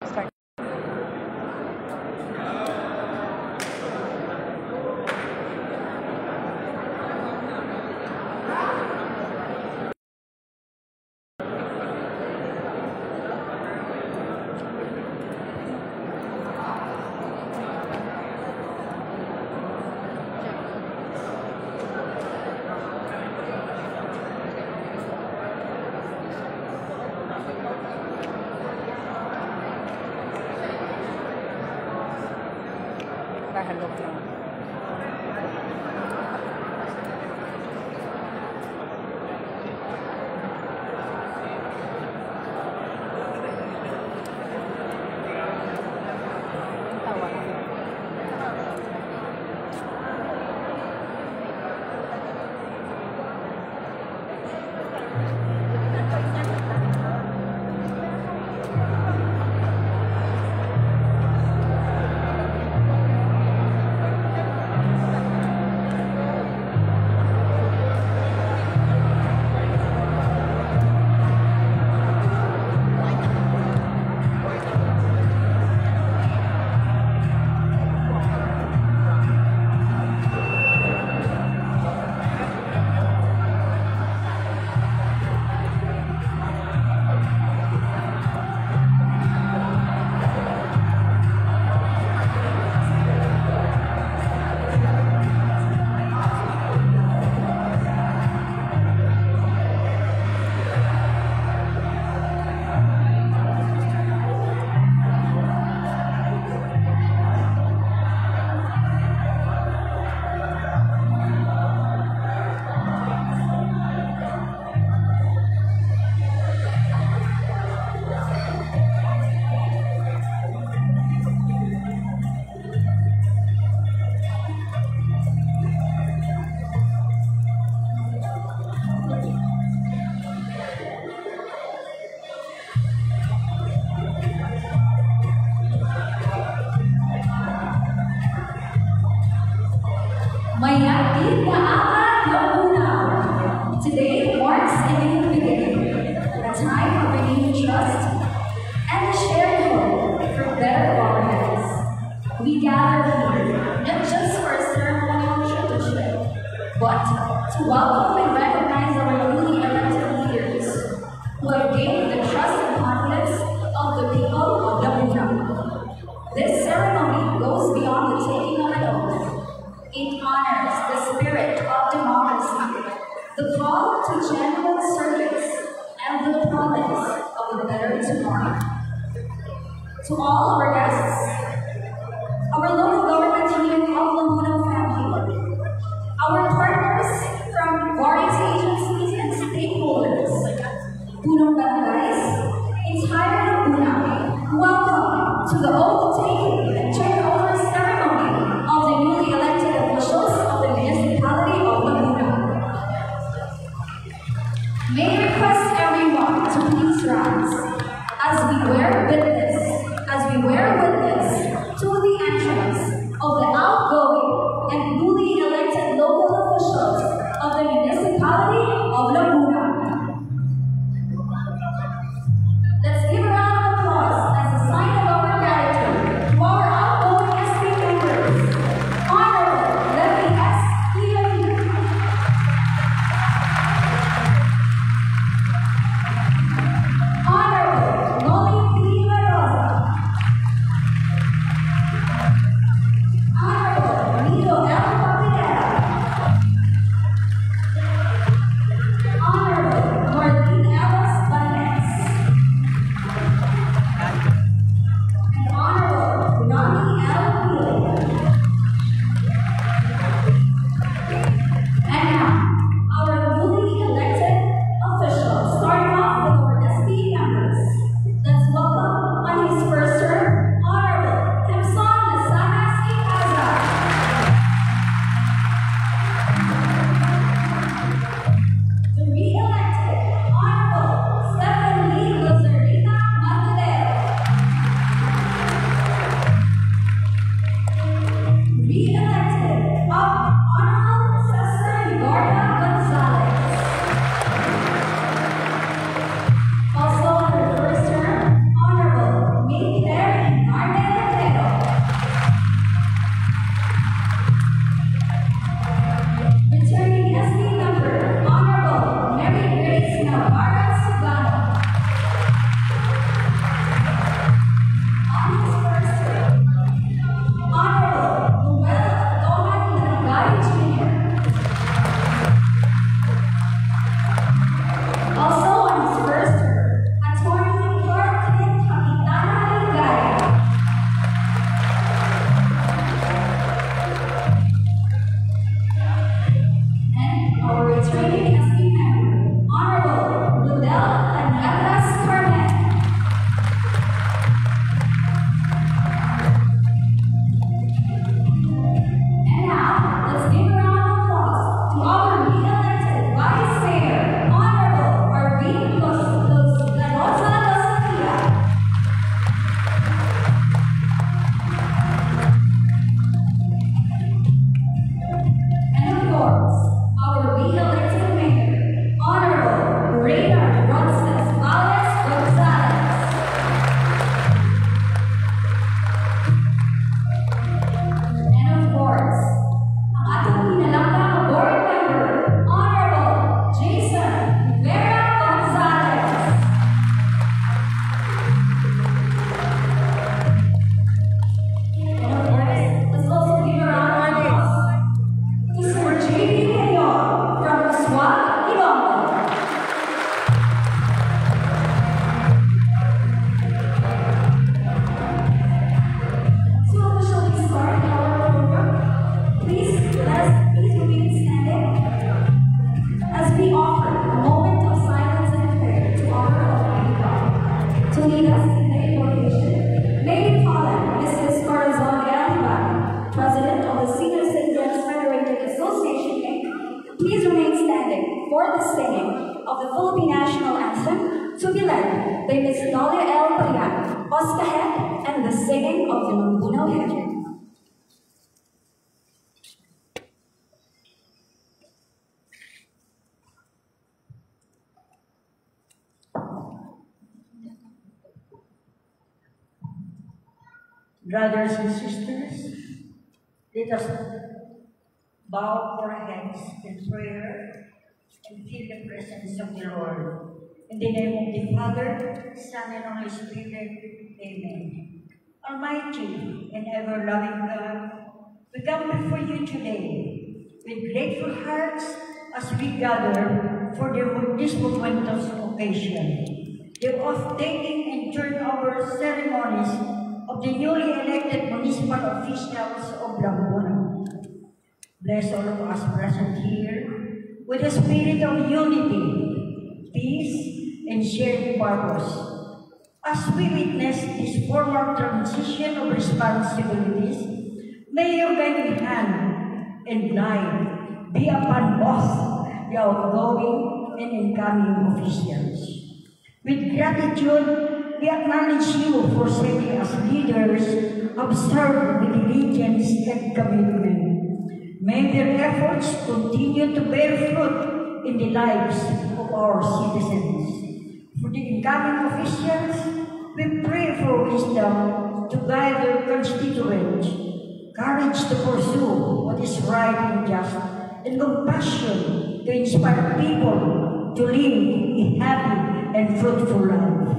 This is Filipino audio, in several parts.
Start. Kahalog lang. Tawa. Mayakit na apat na unaw. Today marks a new beginning, a time of renewed trust and a shared hope for better governance. We gather here not just for a ceremonial tradition, but to welcome and recognize our newly elected leaders who have gained the trust and confidence of the people of Laguna. This ceremony goes beyond the taking of an oath. It honors the spirit of democracy, the call to genuine service, and the promise of a better tomorrow. To all our guests, our local government team of Laguna family, our partners from various agencies and stakeholders, Punong Barangays, entire Laguna, welcome to the oath-taking and turnover ceremony of the newly elected officials of the municipality of Laguna. May I request everyone to please rise as we bear witness to the entrance of the outgoing and newly elected local officials of the municipality of Laguna. Let's give a round of applause as a sign of our gratitude to our Oskahed, and the singing of the Lambuno hymn. Brothers and sisters, let us bow our heads in prayer and feel the presence of the Lord. In the name of the Father, Son, and Holy Spirit, Amen. Almighty and ever-loving God, we come before you today with grateful hearts as we gather for this momentous occasion, the oath-taking and turnover ceremonies of the newly elected municipal officials of Lambuno. Bless all of us present here with a spirit of unity, peace, and shared purpose. As we witness this formal transition of responsibilities, may your guiding hand and light be upon both the outgoing and incoming officials. With gratitude, we acknowledge you for serving as leaders who have served with diligence and commitment. May their efforts continue to bear fruit in the lives of our citizens. For the incoming officials, we pray for wisdom to guide their constituents, courage to pursue what is right and just, and compassion to inspire people to live a happy and fruitful life.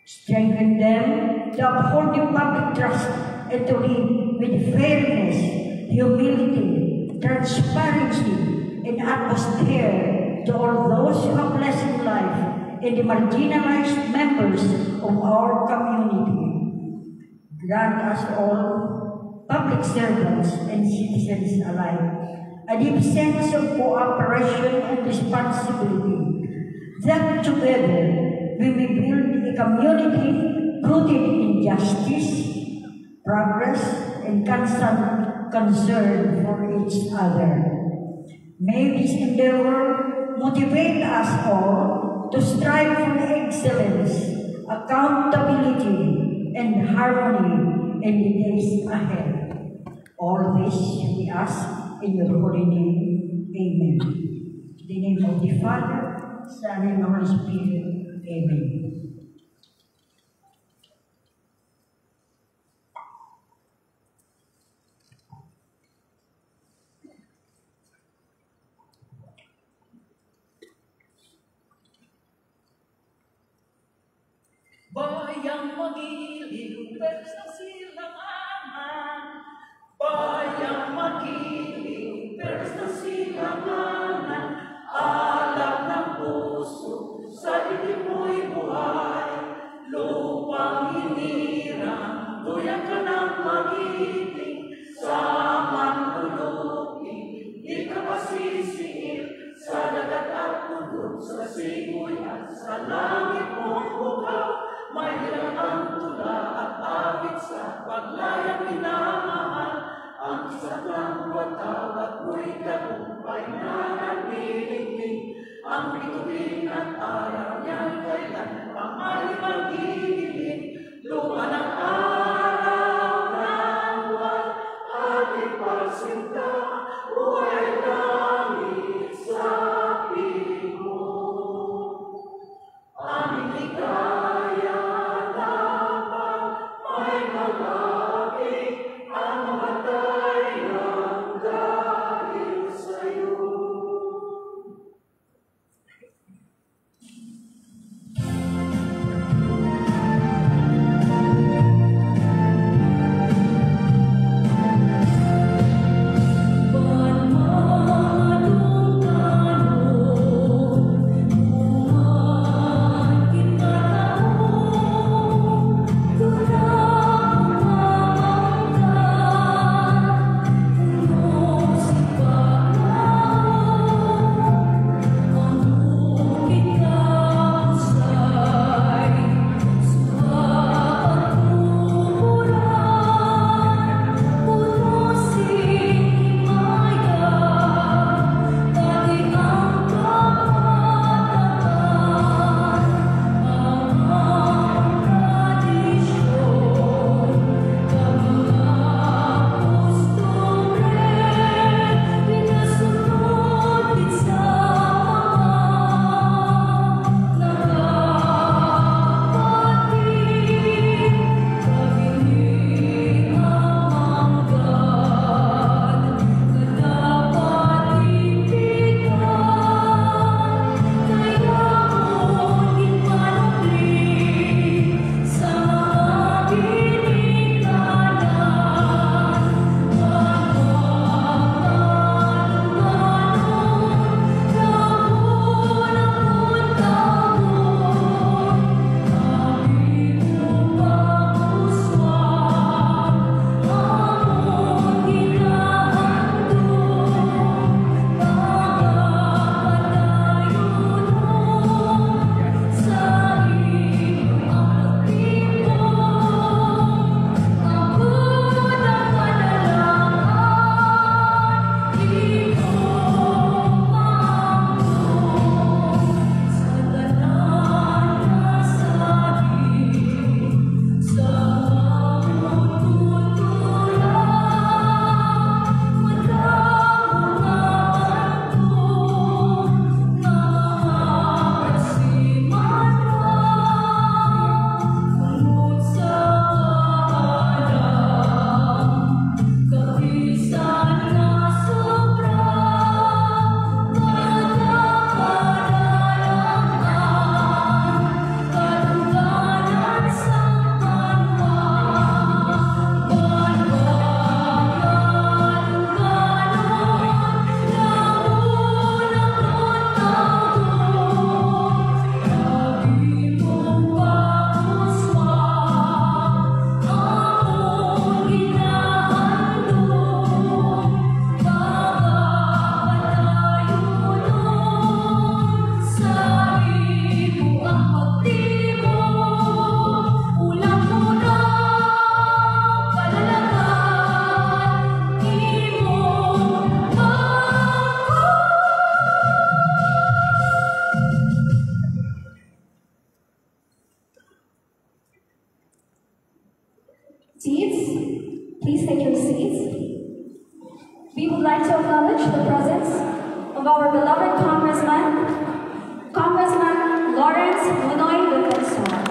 Strengthen them to uphold the public trust and to live with fairness, humility, transparency, and atmosphere to all those who have blessed life and the marginalized members of our community. Grant us all, public servants and citizens alike, a deep sense of cooperation and responsibility, that together we may build a community rooted in justice, progress, and constant concern for each other. May this endeavor motivate us all to strive for excellence, accountability, and harmony in the days ahead. All this we ask in your holy name. Amen. In the name of the Father, Son, and Holy Spirit. Amen. Bayang magiliw, pero sa silanganan. Bayang magiliw, pero sa silanganan. Alab ng puso, sa dilim mo'y buhay. Lupang hinirang, duyan ka ng magiling. Sa manlulupi, di ka masisiil. Sa dagat at bundok, sa simoy at sa langit mong bukaw. May ang tula at awit sa paglayang minamahal. Ang isang lang watawat mo'y tagumpay na nagbiliglig. Ang bituin at araw niyan kailan pang magigilid. Luma ng araw ng buwan at ipagsinta. Buhay langit sa piling mo. Aming ligaya lamang may malaki ang matay ng dahil sa'yo. Seats, please take your seats. We would like to acknowledge the presence of our beloved Congressman Lawrence Monoy Defensor.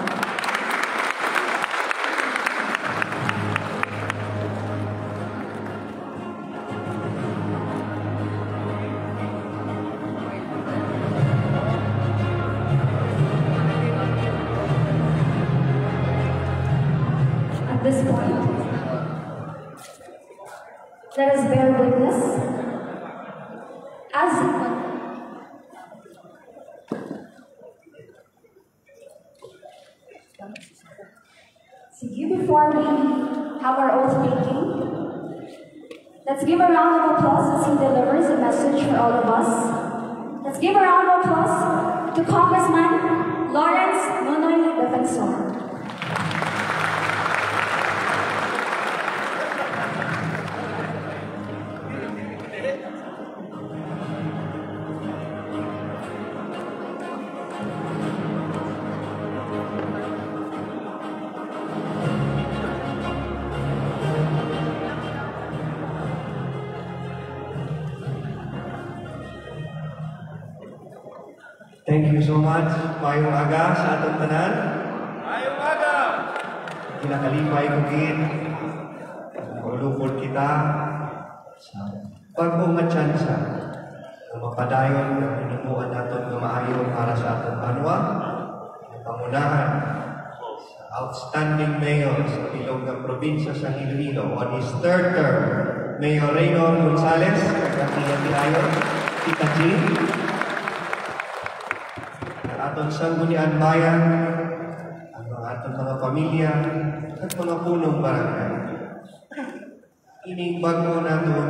At this point, let us bear witness as before we have our oath taking, let's give a round of applause as he delivers a message for all of us. Let's give a round of applause to Congressman Lawrence Monoy Defensor. Thank you so much. Mayong aga sa atong tanan. Mayong aga! Kinakalipay ko gid. Ulupod kita sa bagong matsansa na mapadayon ng pinupuan natin na maayo para sa atong banwa. Pamunahan sa outstanding mayor sa ilog ng probinsya sa Iloilo on his third term, Mayor Raynor Gonzales, kagatiyan Tita Jean, atong sanggunian bayan, ang atong mga pamilya, at mga punong barangay. Ining bago naton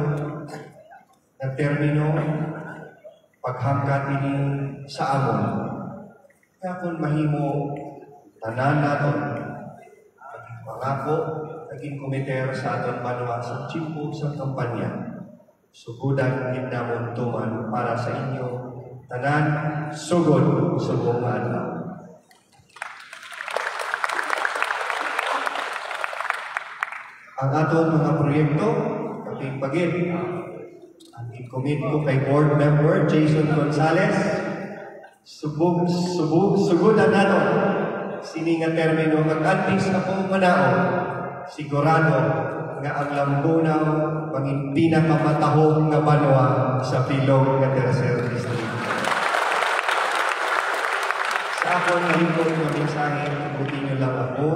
na termino, paghangkat ini sa amon. Kaya kung mahimo, tanan naton, naging pangako, naging komiter sa aton banwa sa chimpo sa kampanya. Sugudan namon tuman para sa inyo tanan sugod sa buong adlaw. Ang atong mga proyekto, kaping pagin, ang i-commit ko kay board member Jason Gonzales, sugudan nato sini nga termino mag-antis ako manao, sigurado nga ang Lambunaw pangin pinakamatahong nga banwa sa Pilog nga Tercer District. Sa akong nalingkod na mensahe, buti nyo lang ako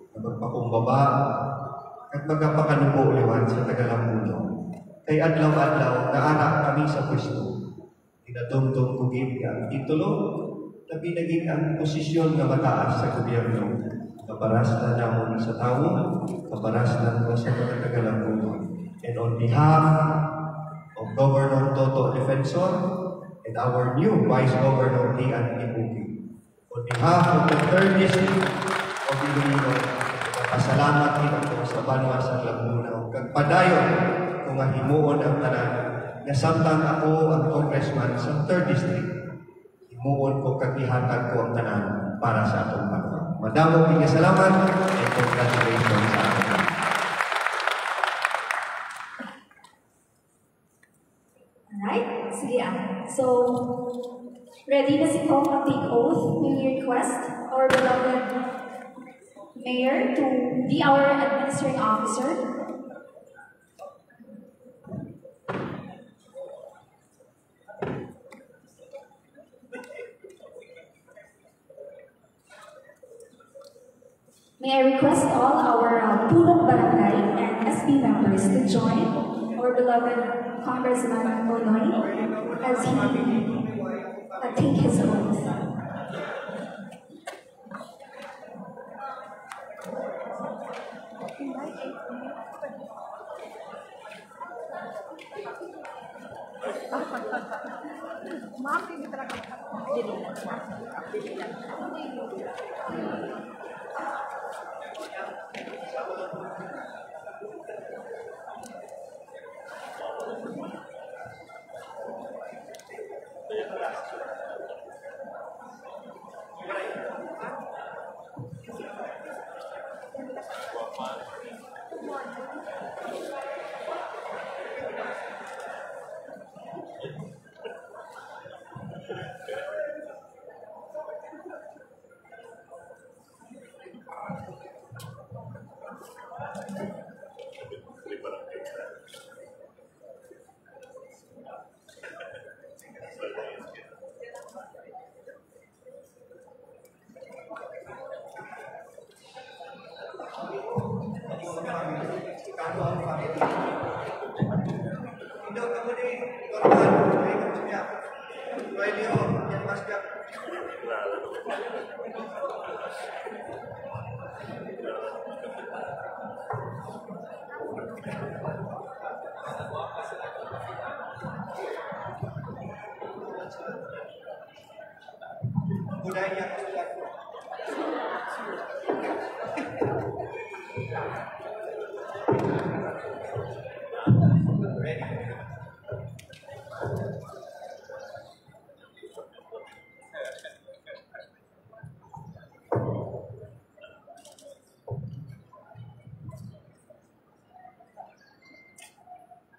na magpakumbaba at magpakanubo liwan sa Tagalambuno. Kay adlaw-adlaw na anak kami sa pwesto. Pinadumdum ko gid ang titulo na pinaging ang posisyon na mataas sa gobyerno. Kabaras na namon sa tao, kabaras na sa mga Tagalambuno. And on behalf of Governor Toto Defensor and our new Vice Governor Ian Ibuki, on behalf of the 3rd District of Iloilo, pasalamat kita sa banwa sa Lambunaw. Kagpadayon kung himuon ang tanan, na samtang ako ang congressman sa 3rd District, himuon ko kagihatag ko ang tanan para sa atong banwa. Madamo pinga salamat and congratulations sa atin. Alright, sige So, ready na si Kong mag-take oath. May we request our beloved Mayor to be our administering officer. May I request all our Pulong Barangay and SB members to join our beloved Congressman Monoy as he take his oath. ako ang family. Indo ka mo ni Norman, ay ka siya. Roelio, yan mas ka. Budaya ko siya. Ready?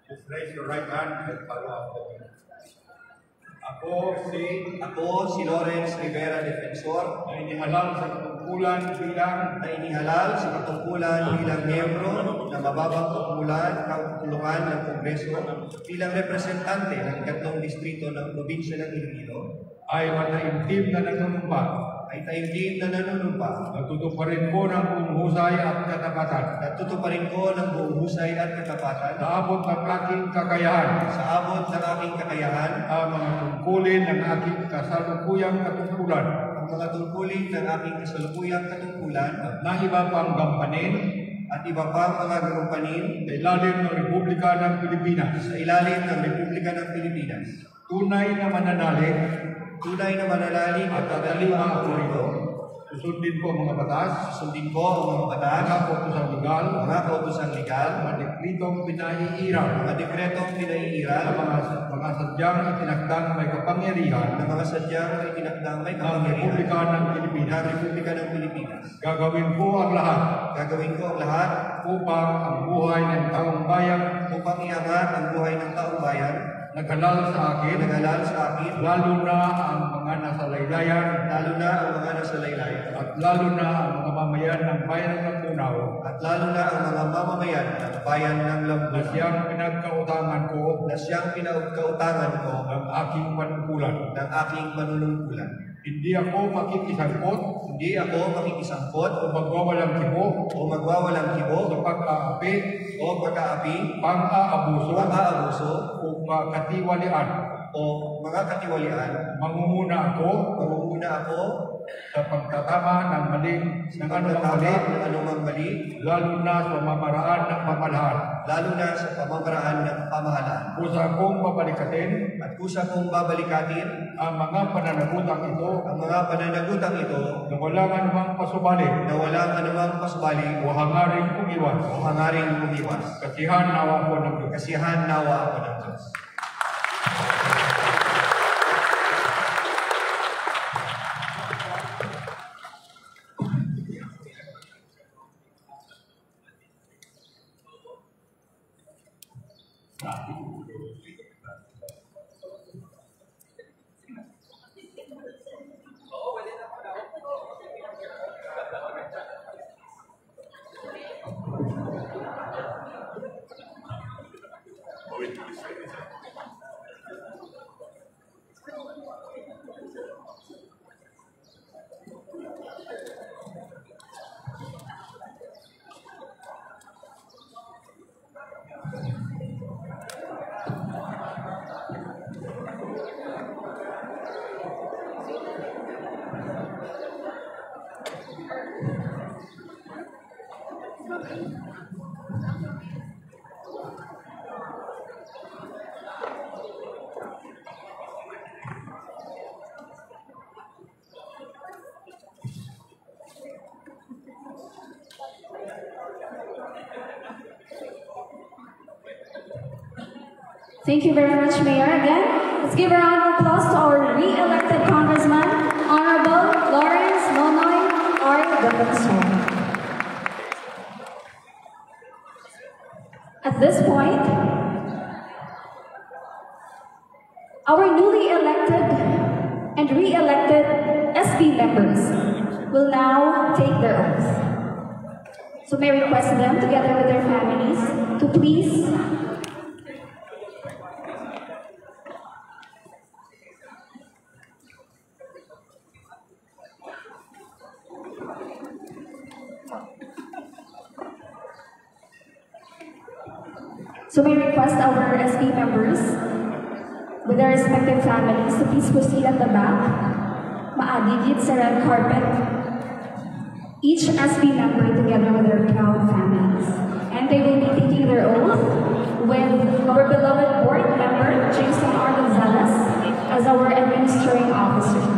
Just raise your right hand and follow after me. Ako si Lawrence Rivera Defensor Na inihalal sa katungkulan na inihalal sa katungkulan bilang miyembro ng mababang tulungan ng Kongreso bilang representante ng 3 distrito ng probinsya ng Iloilo ay mataimtim na nanunumpa. ay taimtim na nanunumpa. Natutuparin ko ng buong husay at katapatan. Natutuparin ko ng buong husay at katapatan Sa abot ng aking kakayahan. sa abot ng aking kakayahan Ang mga tungkulin ng aking kasalukuyang katungkulan. ang mga tungkulin ng aking kasalukuyang katungkulan Na iba pang gampanin at iba pang mga gampanin sa ilalim ng Republika ng Pilipinas. sa ilalim ng Republika ng Pilipinas. Tunay na mananalig Tunay na mananalig at at tatalima tatalima ako ito. Susundin ko ang mga batas, Sundin ko ang mga batas, mga kautosang legal, mga kautosang legal, mga dekretong pinaiiral, mga dekretong sa pinaiiral, mga sadyang itinakdang may kapangyarihan ng mga sadyang itinakdang may ng kapangyarihan Republika ng ng Pilipinas. Republika ng Pilipinas. Gagawin ko ang lahat Gagawin ko ang lahat upang ang buhay ng taong bayan upang iangat ang buhay ng taong bayan naghalal sa akin, nag-alala sa akin, lalo na ang mga nasa laylayan lalo na ang mga nasa laylayan, at lalo na ang mga mamayan ng bayan ng Lampunao at lalo na ang mga mamamayan ng bayan ng na Lambuna siyang pinagkautangan ko na siyang pinagkautangan ko ng aking panungkulan. ng aking panunungkulan. Hindi ako makikisangkot Hindi ako makikisangkot o magwawalang tibok o magwawalang sa kibo pag-aapi, o pag-aapi, pang-aabuso pag-aabuso o katiwalian. o mga katiwalian. Mangunguna ako Mangunguna ako sa pagtatama ng maling sa ng anumang mali, pagtatama ng anumang mali, lalo na sa mamaraan ng pamahalaan. lalo na sa pamamaraan ng pamahalaan. Kusa kong pabalikatin At kusa kong babalikatin ang mga pananagutang ito ang mga pananagutang ito na walang anumang pasubali na walang anumang pasubali o hangaring umiwas. o hangaring umiwas. Kasihan nawa ko ng Diyos. Kasihan nawa ako ng Diyos. Thank you very much, Mayor. Again, let's give a round of applause to our re-elected Congressman, Honorable Lawrence Nonoy R. Defensor. At this point, our newly elected and re-elected SB members will now take their oath. So may I request them, together with their families, to please So may request our SB members with their respective families to please proceed at the back. Maadigid sa red carpet. Each SB member together with their proud families. And they will be taking their oath with our beloved board member, Jason R. Gonzalez, as our administering officer.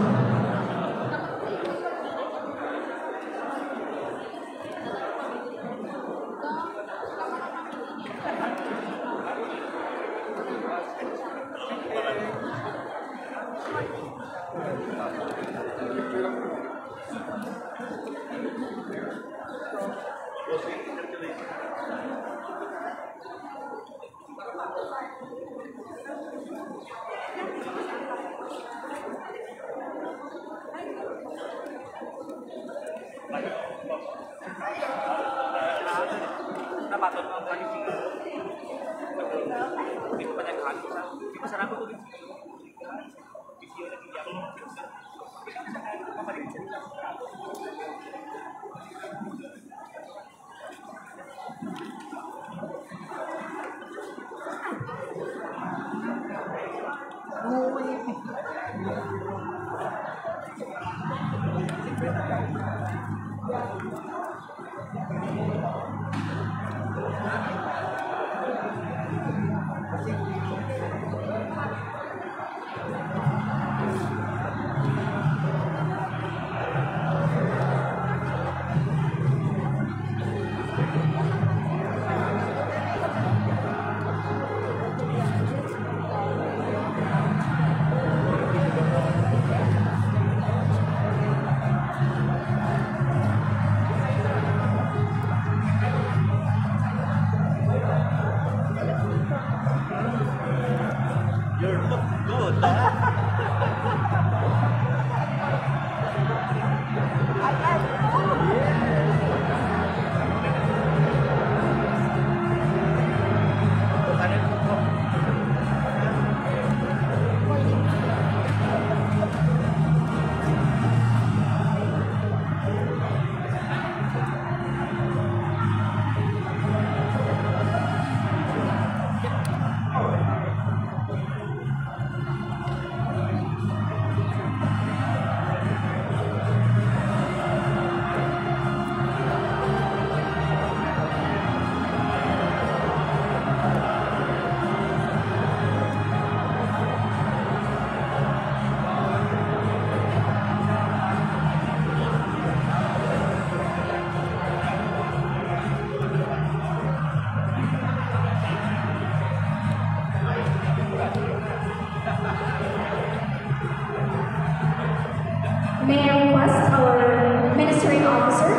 May I request our ministering officer,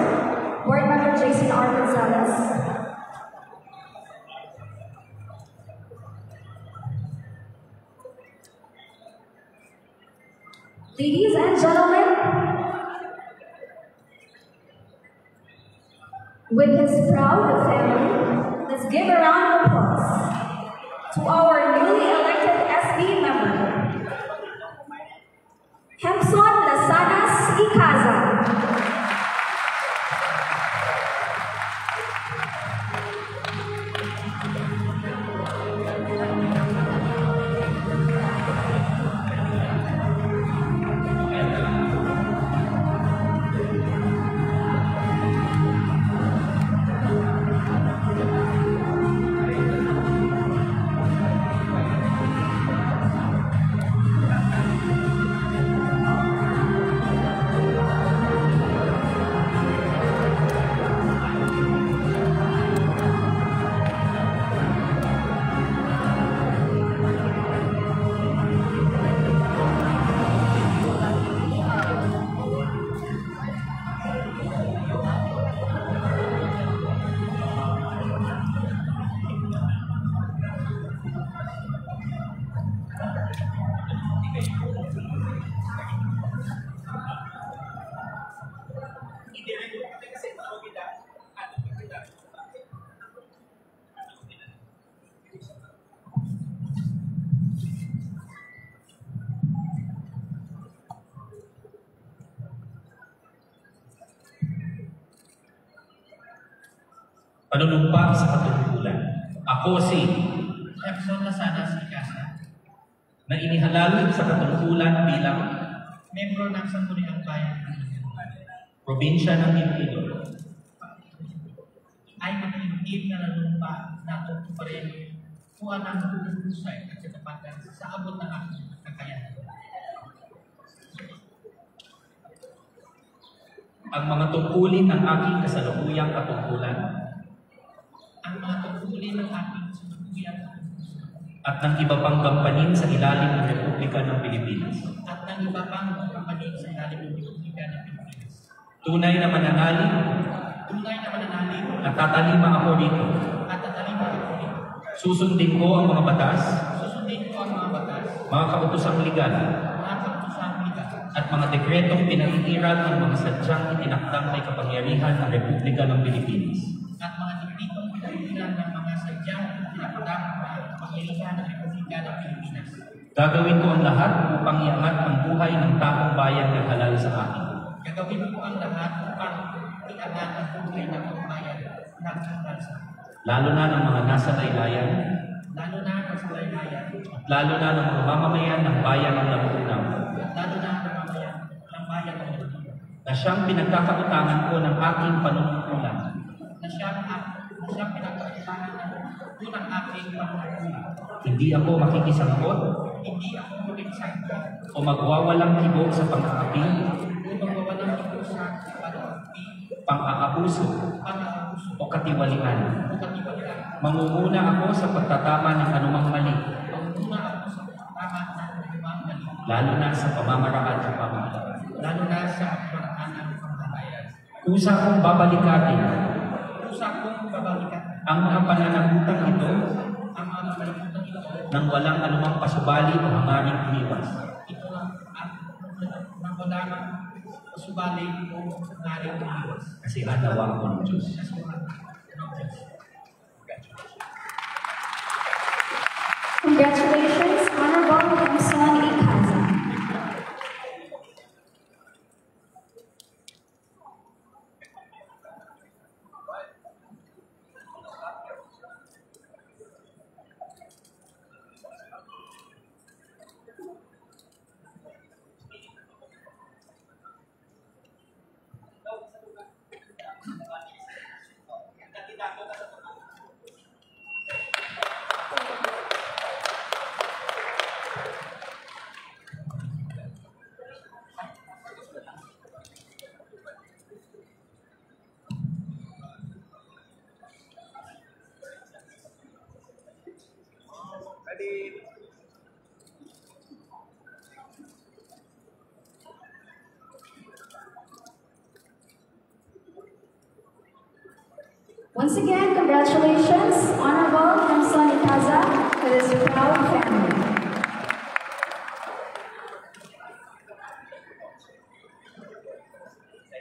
board member Jason R. Gonzalez. Ladies and gentlemen, with his proud family, let's give a round of applause to our newly elected SB member, Hemson Lasanas Icaza. Panunumpa sa katungkulan. Ako si Epson Lasanas Icasa, na inihalal sa katungkulan bilang membro ng Sangguniang Bayan ng Luzon, probinsya ng Iloilo, ay makinig na nanumpa na tutuparin kung anong huhusay at katapatan sa abot ng aking kakayahan. ang mga tungkulin ng aking kasalukuyang katungkulan ang mga tungkulin ng aking kasalukuyang katungkulan at ng iba pang gampanin sa ilalim ng Republika ng Pilipinas. at ng iba pang kampanin sa ilalim ng Republika ng Pilipinas. Tunay na mananalig At tatalima ako rito. tatalima ako rito. Susundin ko ang mga batas, Susundin ko ang mga batas, mga kautosang legal, mga kautusan legal, at mga dekretong pinaiiral ng mga sadyang itinakdang may kapangyarihan ng Republika ng Pilipinas. at mga dikritong pinag-ilan ng mga sadyang pinakadang na kapangyarihan ng Republika ng Pilipinas. Gagawin ko ang lahat upang iangat ang buhay ng taong bayan na halal sa akin. Gagawin ko ang lahat upang iangat ang buhay ng kabayan ng bansa, Lalo na ng mga nasa laylayan, lalo na sa laylayan, at lalo na ng mga mamamayan ng bayan ng Lamu-Unaw, at lalo na ng mamamayan ng bayan ng Luzon, na siyang pinagkakautangan ko ng aking panunungkulan. na siyang pinagkakailangan ng unang aking pamumuhay. Hindi ako makikisangkot Hindi ako makiksangkot o magwawalang kibo sa pang-aapi, o magwawalang ito sa pag-aapi, pang-aabuso pag-aabuso, o katiwalian. o katiwalian. Mangunguna ako sa pagtatama ng anumang mali, Manguna ako sa tama ng anumang mali, lalo na sa pamamaraan at pamahalaan. lalo na sa pagmaraan ng pamamayan. Kusa kong babalikatin Kusa kong babalikan ang mga pananabutang ito ang mga palimutan ito. nang walang anumang pasubali o hangaring umiwas. Ito lang ang nang wala ng pasubali o ngaring umiwas. Kasi hanawa ko ng Diyos. Kasi wala ng Diyos. Congratulations, Honorable Emson Icaza. Once again, congratulations, Honorable Emson Icaza, with his proud family.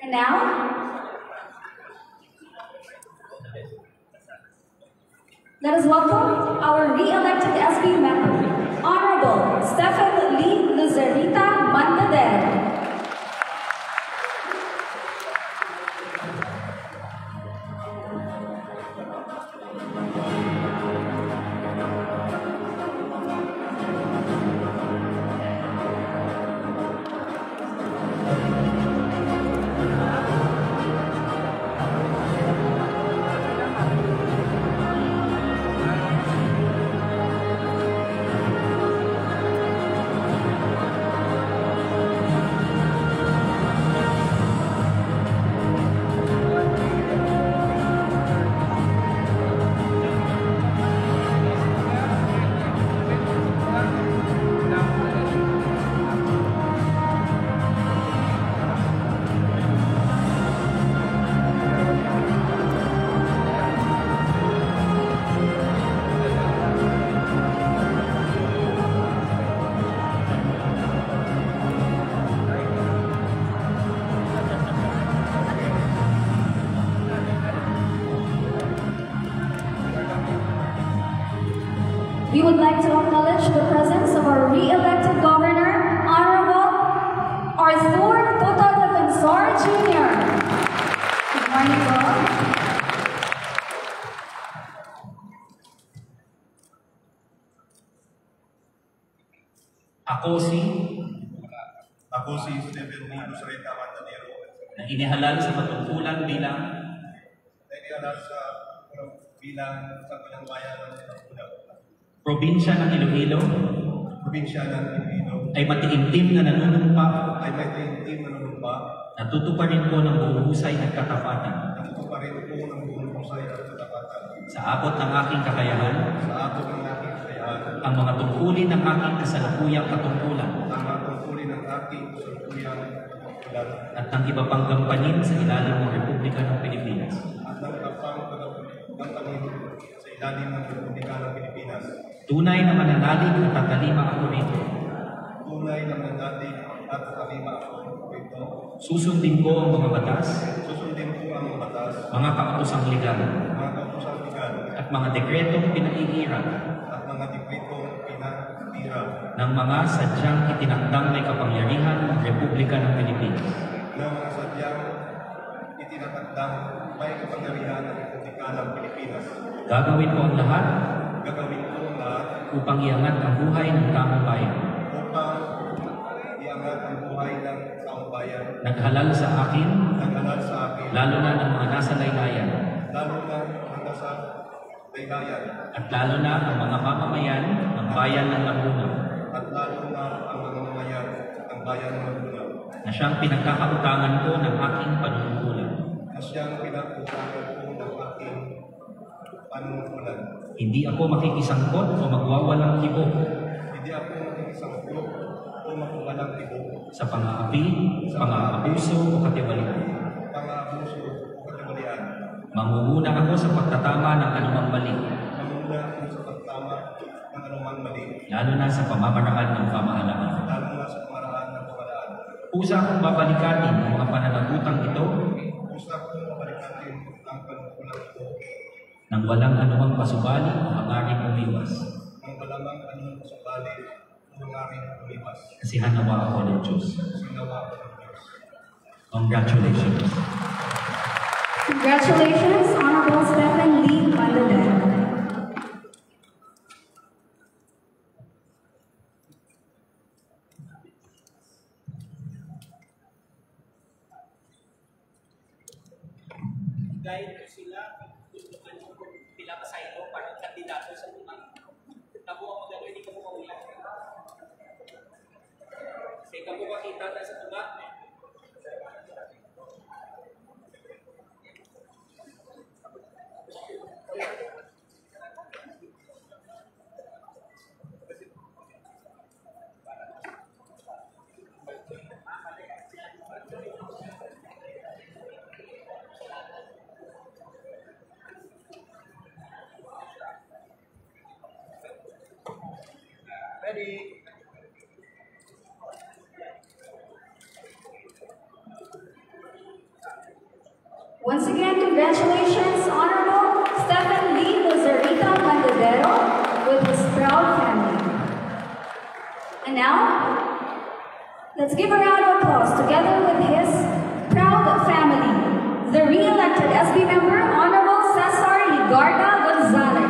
And now, let us welcome our re-elected SB member, Honorable Stephen Lee Luzerita Mandader. We would like to acknowledge the presence of our re-elected governor, Honorable Arthur Toto Defensor Jr. Good morning, po. Ako si Stephen Nino Sarita Matadero, na inihalal sa katungkulan bilang sa Bilang Bayan ng Sinapulaw, probinsya ng Iloilo probinsya ng Iloilo, ay matiimtim na nanunumpa ay may team na nanumpa, natutuparin ko ng buong husay at katapatan natutuparin ko ng buong husay at katapatan sa abot ng aking kakayahan, sa ato ng aking kakayahan, ang mga tungkulin ng aking kasalukuyang katungkulan ang mga tungkulin ng aking kasalukuyang katungkulan at ng iba pang gampanin sa ilalim ng Republika ng Pilipinas. at ng kapang pagkapanin sa ilalim ng Republika ng Pilipinas. Tunay na mananalig at tatalima ako rito. Tunay na mananalig at tatalima ako rito. Susundin ko ang mga batas, Susundin ko ang mga batas, mga kautosang legal, mga kautosang legal, at mga dekretong pinaiirang at mga dekretong pinatira ng mga sadyang itinakdang may kapangyarihan ng Republika ng Pilipinas. ng mga sadyang itinatagdang may kapangyarihan ng Republika ng Pilipinas. Gagawin ko ang lahat Gagawin ko ang lahat upang iangat ang buhay ng taong bayan. upang iangat ang buhay ng taong bayan. Naghalal sa akin, Naghalal sa akin, lalo na ng mga nasa laylayan, lalo na ang nasa laylayan, at lalo na ang mga mamamayan ng bayan ng Laguna, at lalo na ang mga mamayan ng bayan ng Laguna, na siyang pinagkakautangan ko ng aking panunungkulan. na siyang pinag-utangan ko ng aking panunungkulan. Hindi ako makikisangkot o magwawalang kibo Hindi ako makikisangkot o makuwalang tibo, sa pang-aapi, pang-aabuso o katiwalian. pang-aabuso o katiwalian. Mangunguna ako sa pagtatama ng anumang mali, Manguna ako sa pagtama ng anumang mali, lalo na sa pamamaraan ng pamahalaan. lalo na sa pamaraan ng pamalaan. Kusa akong babalikatin ang mga pananagutang ito Gusto kong mabalikatin ang panungkulang ito nang walang anumang pasubali o hangaring umiwas. ng malamang anong sabali o mangaring umiwas. Kasihan nawa ako ng Diyos. Sinawa ko ng Diyos. Congratulations. Congratulations, Honorable Stephen Lee Mandadero. Guide ko sila kung ano pila ka sa ito para kandidato sa lumang. Tabo ang magano, hindi ka mo maulan. Kasi ka mo makita na sa tumak. Ready? Once again, congratulations, Honorable Stephen Lee Luzarita Mandadero with his proud family. And now, let's give a round of applause together with his proud family, the re-elected SB member, Honorable Cesar Ligarda Gonzalez.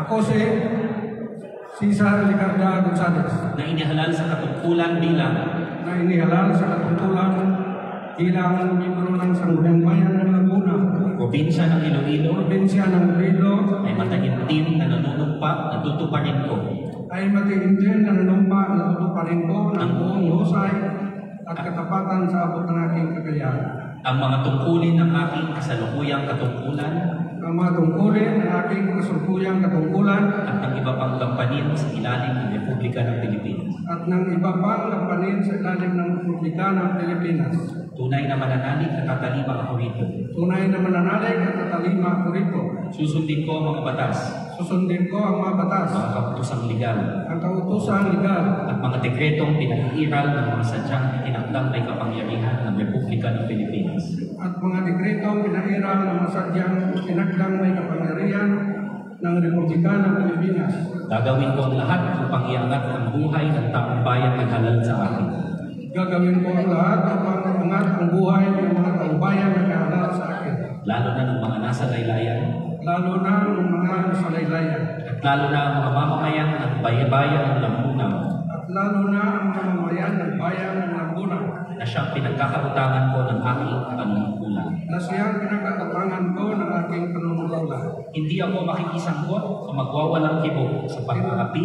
Ako si Cesar Ligarda Gonzalez na inihalal sa katungkulan bilang na inihalal sa katungkulan bilang miyembro ng Sangguniang Bayan ng Laguna, probinsya ng Iloilo, probinsya ng Iloilo, ay mataimtim na nanunumpa na tutuparin ko ay matiintin na nanumpa na tutuparin ko ng buong husay at katapatan sa abot ng aking kakayahan. ang mga tungkulin ng aking kasalukuyang katungkulan Ang mga tungkulin ng aking kasalukuyang katungkulan at ng iba pang gampanin sa ilalim ng Republika ng Pilipinas. at ng iba pang lampanin sa ilalim ng Republika ng Pilipinas. Tunay na mananalig at tatalima ako rito. Tunay na mananalig at tatalima ako rito. Susundin ko ang mga batas, Susundin ko ang mga batas, mga kautosang legal, ang kautusang legal, at mga dekretong pinag-iiral ng mga sadyang itinakdang may kapangyarihan ng Republika ng Pilipinas. at mga dekretong pinairal ng mga sadyang tinakdang may kapangyarihan ng Republika ng Pilipinas. Gagawin ko ang lahat upang iangat ang buhay ng taong bayan na halal sa akin. Gagawin ko ang lahat upang angat ang buhay ng mga taumbayan na kahalal sa akin, Lalo na ng mga nasa laylayan, lalo na ng mga nasalaylayan, at lalo na ang mga mamamayan ng bayan ng Lambunaw at lalo na ang mga mamayan ng bayan ng Laguna na siyang pinagkakautangan ko ng aking panunungkulan. na siyang pinagkakatangan ko ng aking panunungkulan. Hindi ako makikisangkot o magwawalang kibo sa pag-aapi,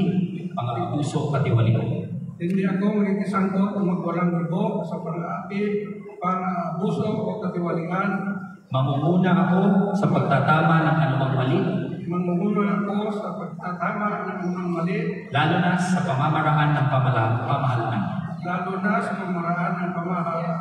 pang-aabuso at tiwalian. Hindi ako magkikisangkot o magwalang gibo sa pang-aapi, pang-aabuso o katiwalian. Mamumuna ako sa pagtatama ng anumang mali, Mamumuna ako sa pagtatama ng unang mali, lalo na sa pamamaraan ng pamahalaan. lalo na sa pamaraan ng pamahalaan.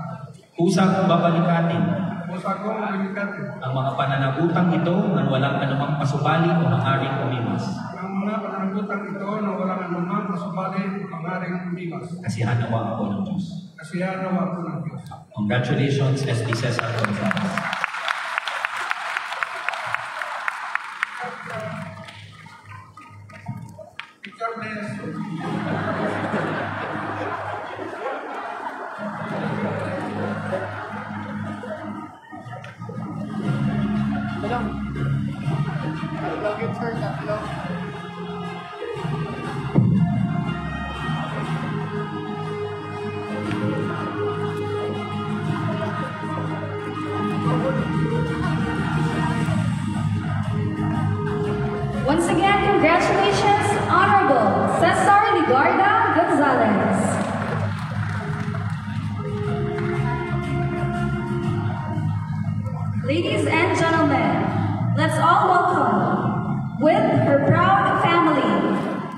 Kusang kong babalikatin Pusa kong malikat ang mga pananagutang ito nang walang anumang pasubali o maaring umimas. ang mga pananagutan ito na walang anumang kasubali o pangaring umiwas. Kasihan nawa ako ng Diyos. Kasihan nawa ko ng Diyos. Congratulations, SB Cesar Gonzales. Picture please. Talong. Talong yung turn na. Talong. Once again, congratulations, Honorable Cesar Ligarda Gonzalez. Ladies and gentlemen, let's all welcome, with her proud family,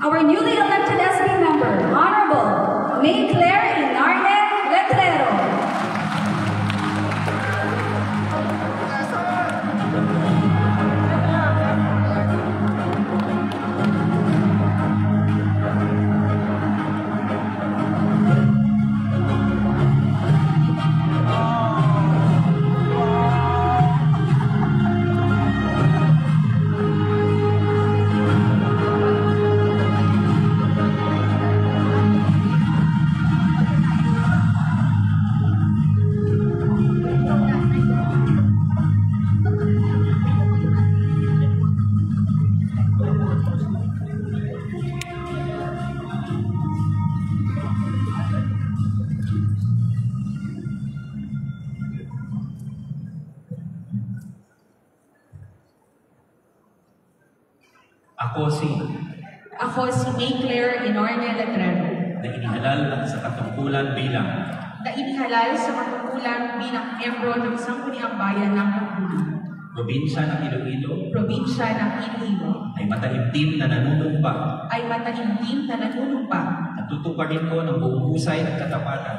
our newly elected SB member, Honorable May Claire Inarne Letrero. Ako si May Claire Inorne Letrero, na inihalal sa katungkulan bilang na inihalal sa katungkulan bilang miyembro ng Sangguniang Bayan ng Laguna, probinsya ng Iloilo, probinsya ng Iloilo, ay mataimtim na nanunumpa ay mataimtim na nanunumpa, at tutuparin ko ng buong husay at katapatan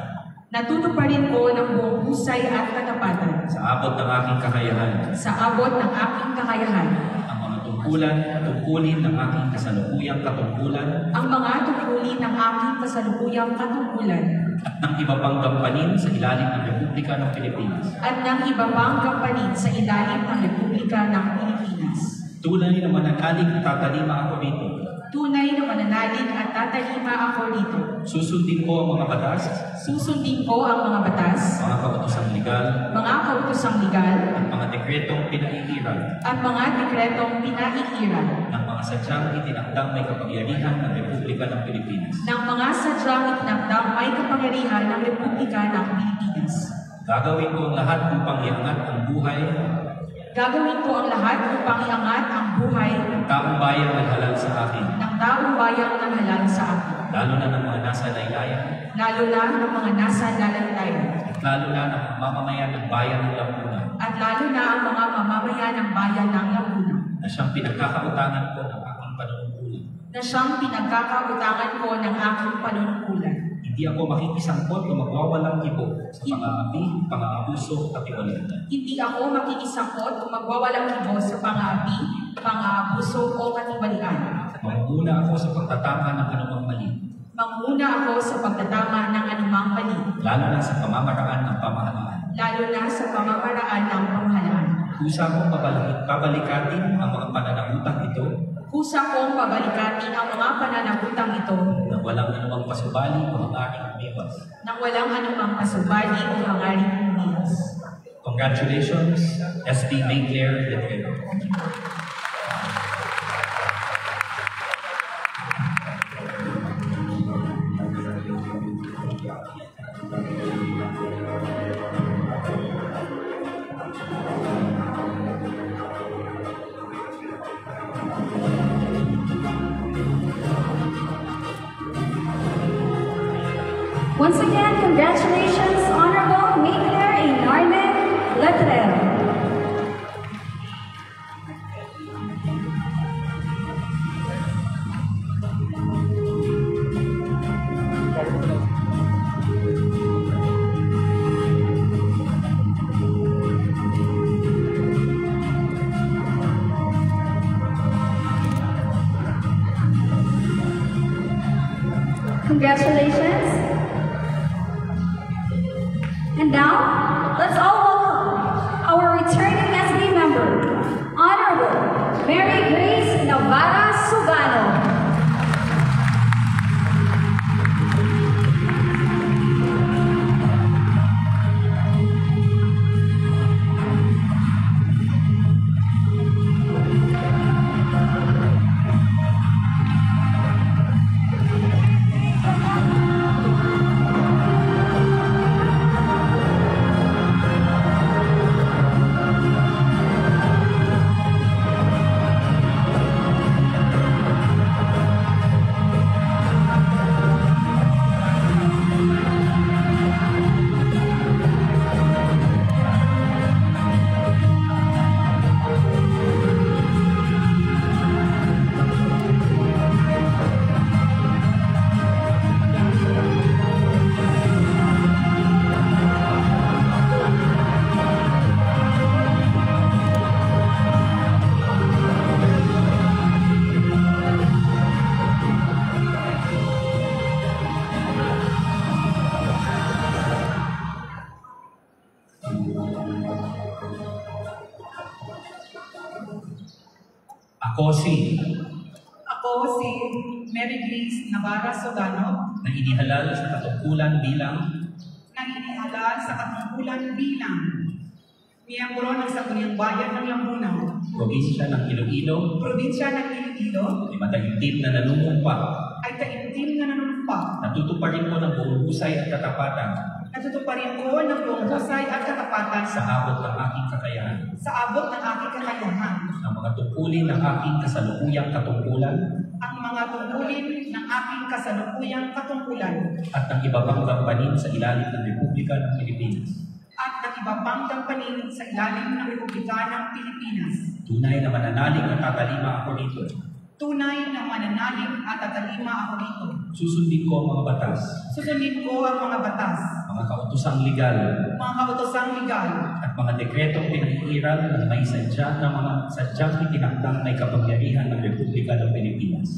natutuparin ko ng buong husay at katapatan sa abot ng aking kakayahan sa abot ng aking kakayahan ang mga tungkulan at tungkulin ng aking kasalukuyang katungkulan ang mga tungkulin ng aking kasalukuyang katungkulan at ng iba pang gampanin sa ilalim ng Republika ng Pilipinas. at ng iba pang gampanin sa ilalim ng Republika ng Pilipinas. Tunay na mananalig at tatalima ako rito. Tunay na mananalig at tatalima ako rito. Susundin ko ang mga batas, Susundin ko ang mga batas, mga kautosang legal, mga kautosang legal, at mga dekretong pinaiiral at mga dekretong pinaiiral ng mga sadyang itinakdang may kapangyarihan ng Republika ng Pilipinas. ng mga sadyang itinakdang may kapangyarihan ng Republika ng Pilipinas. Gagawin ko ang lahat upang iangat ang buhay Gagawin ko ang lahat upang iangat ang buhay ng taong bayang naghalal sa akin, ng taong bayang naghalal sa akin, lalo na ng mga nasa laylayan, lalo na ng mga nasa lalaylayan, at lalo na ng mga mamamayan ng bayan ng Lampunan, at lalo na ang mga mamamayan ng bayan ng Lampunan, na siyang pinagkakautangan ko ng aking panunungkulan. Hindi ako makikisangkot o magwawalang ibo sa pang-aapi, pang-aabuso at iwalay. Hindi ako makikisangkot o magwawalang ibo sa pang-aapi, pang-aabuso o katiwalian. Manguna ako sa pagtatama ng anumang mali. Manguna ako sa pagtatama ng anumang mali. Lalo na sa pamamaraan ng pamahalaan. Lalo na sa pamamaraan ng pamahalaan. Kusa kong pabalikatin ang mga pananahutang ito. Kusa kong pabalikatin ang mga pananahutang ito. Nang walang anumang pasubali o hangaring umiwas. Nang walang anumang pasubali o hangaring umiwas. Congratulations, S.P. Mayclair Letrero. Once again, congratulations, Honorable Mayclair A. Norman Letrero. Congratulations. And now, let's all welcome our returning SB member, Honorable Mary Grace Navarra Sugano. Ako si Mary Grace Navarra Sugano na inihalal sa katungkulan bilang miyembro ng Sangguniang Bayan ng Lambunaw, probinsya ng Iloilo, ay mataimtim na nanunumpa, natutuparin ko ng buong husay at katapatan sa abot ng aking kakayahan, ang mga tungkulin ng aking kasalukuyang katungkulan, at ng iba pang gampanin sa ilalim ng Republika ng Pilipinas. Tunay na mananalig at tatalima ako rito. Susundin ko ang mga batas. Mga kautosang legal. At mga dekretong pinag-iiral ng may sadyang itinakdang may kapangyarihan ng Republika ng Pilipinas.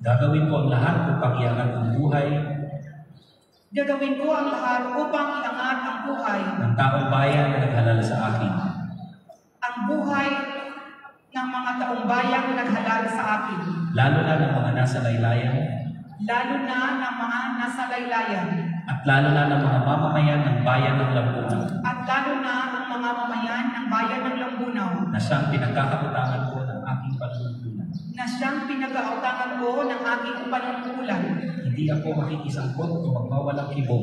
Gagawin ko ang lahat upang iangat ang buhay ng taong bayan na naghalal sa akin. Lalo na ng mga nasa laylayan. At lalo na ng mga mamamayan ng bayan ng Lampunan. Na siyang pinagkakautangan ko ng aking panunungkulan. pinag-autangan ko ng aking panungkulan. Hindi ako makikisangkot o magwawalang kibo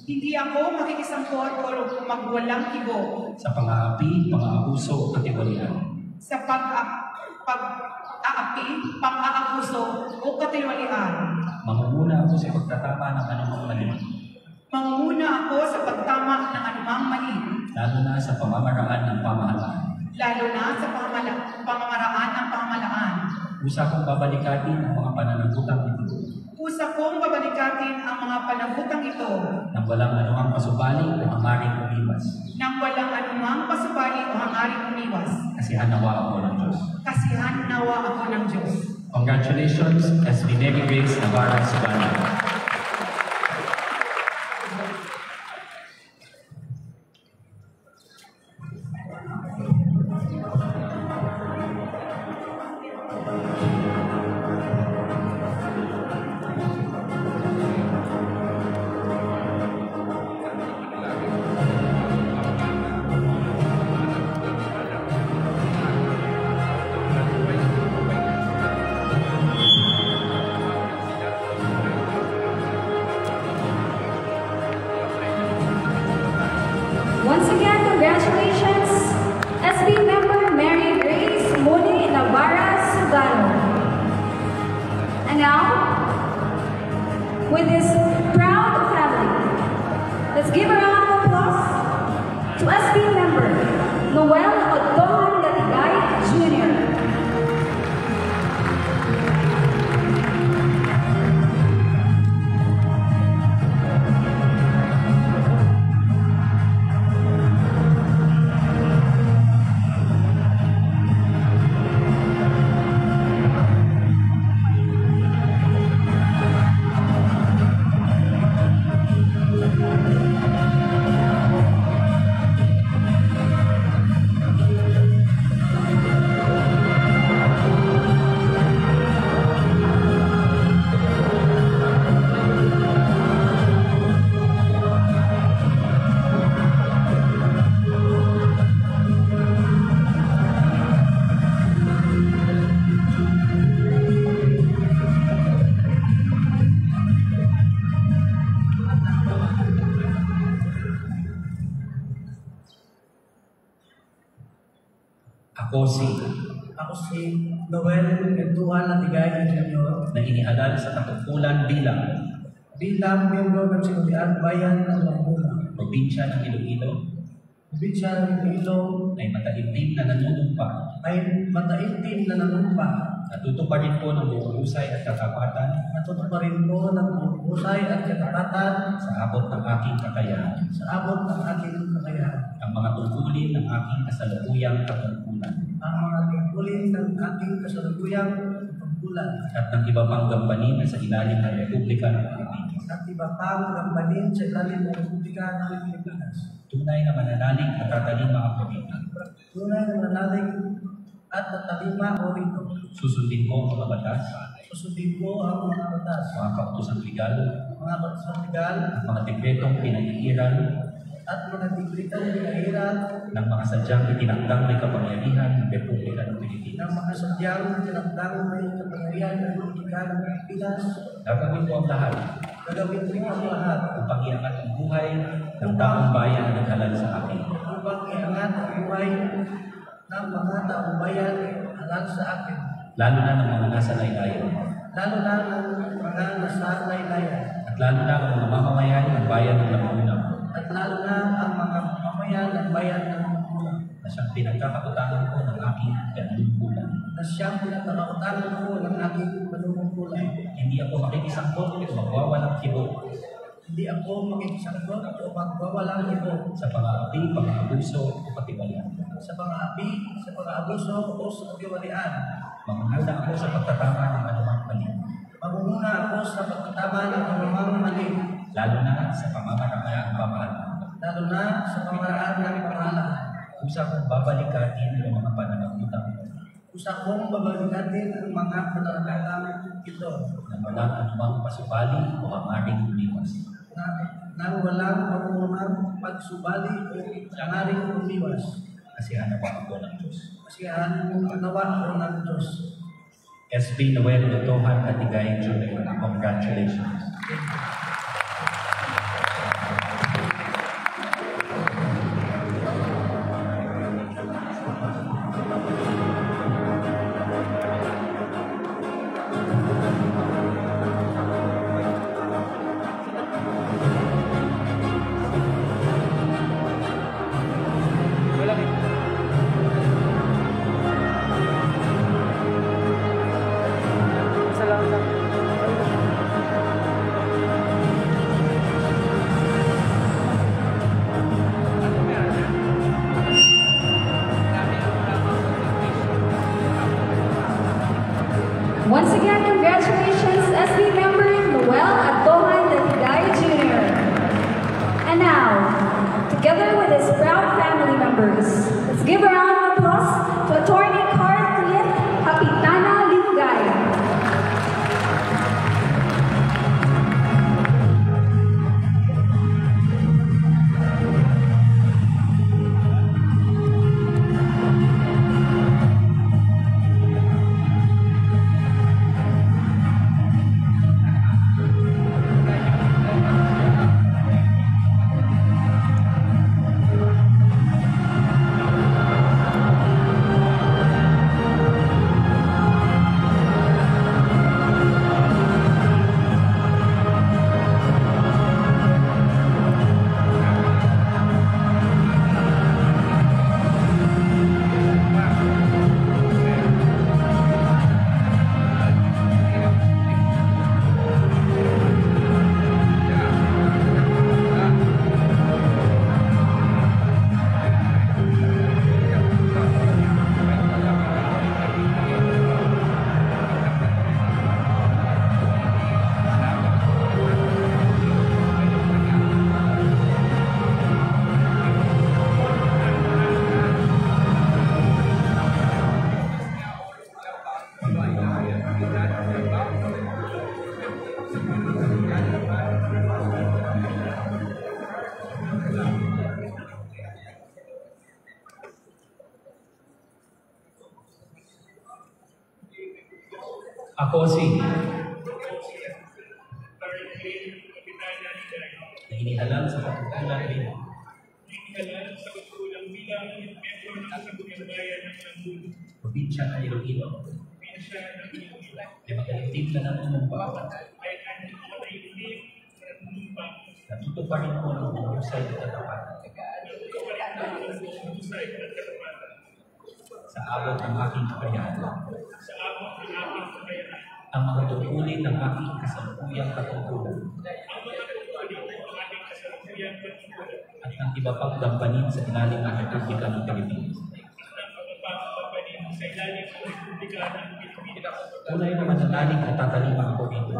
Hindi ako makikisangkot o magwalang kibo sa pang-aapi, pang-aabuso o katiwalian. sa pag-aapi, pang-aabuso o katiwalian. Mangunguna ako sa pagtatama ng anumang mali, Mangunguna ako sa pagtama ng anumang mali, lalo na sa pamamaraan ng pamahalaan. lalo na sa pamamaraan ng pamahalaan. Usa kong babalikatin ang mga pananagutang ito Usa kong babalikatin ang mga panagutang ito nang walang anumang pasubali o hangaring umiwas. nang walang anumang pasubali o hangaring umiwas. Kasihan nawa ako ng Diyos. Kasihan nawa ako ng Diyos. Congratulations, SB Mary Grace Navarra Subana. Once again, congratulations, SB member Mary Grace Moni Navarra Sugano. And now, with this proud family, let's give a round of applause to SB member Noel Odohan Latigay Jr. Ako si Noel Entuan Latigay Jr. na inihalal sa katungkulan bilang miyembro ng Sinurian Bayan ng Laguna, probinsya ng Iloilo, probinsya ng Iloilo, ay mataimtim na nanunumpa at tutuparin ko ng buong husay at katapatan sa abot ng aking kakayahan ang mga tungkulin ng aking kasalukuyang katungkulan at ng iba pang gampanin na sa ilalim ng Republika ng Pilipinas. Tunay na mananalig at tatalima ako rito. Susundin ko ang mga batas, mga kautosang legal, at mga dekretong pinaiiral ng mga sadyang itinakdang may kapangyarihan ng Republika ng Pilipinas. Gagawin ko ang lahat upang iangat ang buhay ng taong bayan na naghalal sa akin. Lalo na ng mga nasa laylayan. At lalo na ang mga mamamayan ng bayan ng Laguna. Na siyang pinagkakautangan ko ng aking panunungkulan. Hindi ako makikisangkot o magwawalang kibo sa pang-aapi, pang-aabuso o katiwalian. Mangunguna ako sa pagtatama ng anumang mali. Lalo na sa pamamaraan ng pamahalaan. Usa kong babalikatin ang mga pananagutang ito na walang anumang pasubali o hangaring umiwas. Kasihan nawa ako ng Diyos. SB Noel Otohan Atigay Jr. Congratulations. Once again, congratulations, SB member Noel Atohan Latigay Jr. And now, together with his proud family members, let's give a round of applause to Attorney Carl Clint Kapitana Lingay. Ako si na inihalal sa pagkukulang bilang probinsya ng Iloilo ay magaling na ng umumpa natutuparin ko ng husay at katapatan sa abot ng aking kakayahan ang mga tungkulin ng aking kasalukuyang katungkulan at ng iba pang gampanin sa ilalim ng Republika ng Pilipinas. Tunay na mananalig na tatalima ako dito.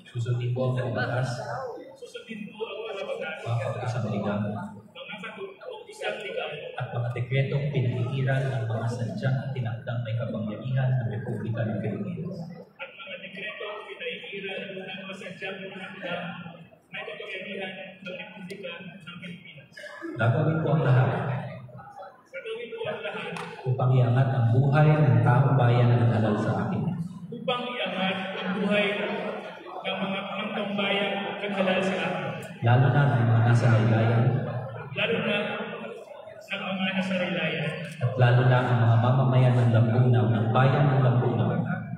Susundin ko ang mga batas, mga pag-isang ligang, at mga dekretong pinahihiran ng mga sadyang tinakdang may kapangyarihan ng Republika ng Pilipinas. Gagawin ko ang lahat upang iangat ang buhay ng taong bayan na halal sa akin. Upang iangat ang buhay ng mga taong bayan na halal sa akin. Lalo na ng mga nasa laylayan. Lalo na ang mga nasa laylayan. At lalo na ang mga mamamayan ng Lambunaw, ng bayan ng Lambunaw.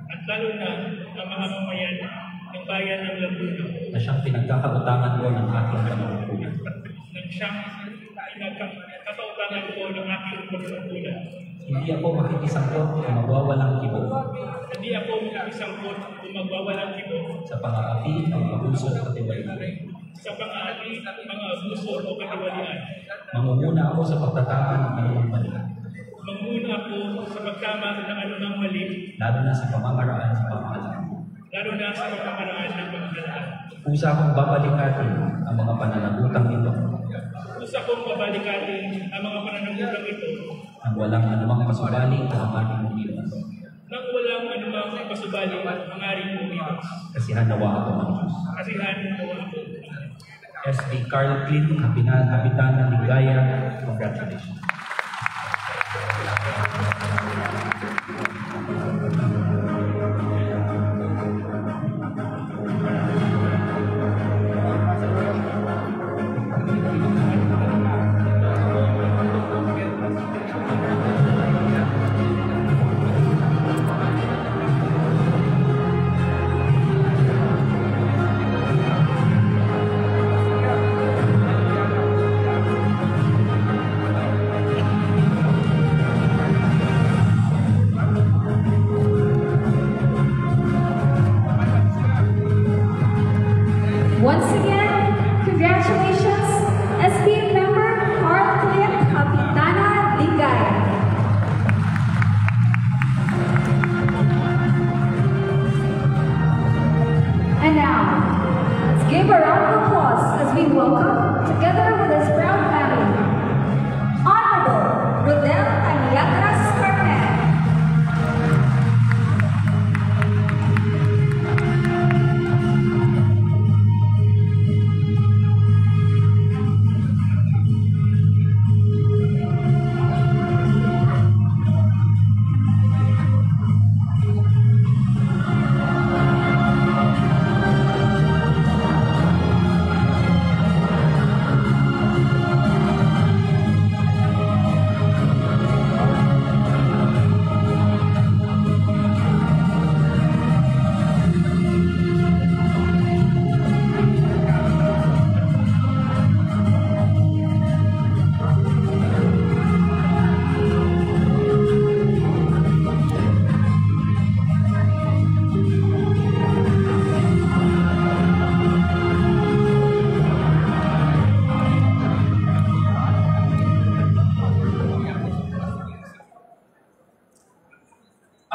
At lalo na ang mga mamamayan ng bayan ng Lambunaw. Na siyang pinagkakautangan ko ng aking panunungkulan. Na siyang pinagkakautangan ko ng aking panunungkulan. Hindi ako makikisangkot o magwawalang kibo. Hindi ako makikisangkot o magwawalang kibo. Sa pang-aapi, pang-abuso at katiwalian. Sa pang-aapi at mga abuso o katiwalian. Mangunguna ako sa pagtatama ng anumang mali. Mangunguna ako sa pagtama ng anumang mali. Lalo na sa pamamaraan ng pamahalaan. Lalo na sa pamamaraan ng pamahalaan. Kusa akong babalikatin ang mga pananagutang ito. Kusa akong babalikatin ang mga pananagutang ito. Nang walang anumang pasubali o hangaring umiwas. Nang walang anumang pasubali o hangaring umiwas. Kasihan nawa ako ng Diyos. Kasihan nawa ako. SB Carl Clint Kapitana Ligaya, congratulations.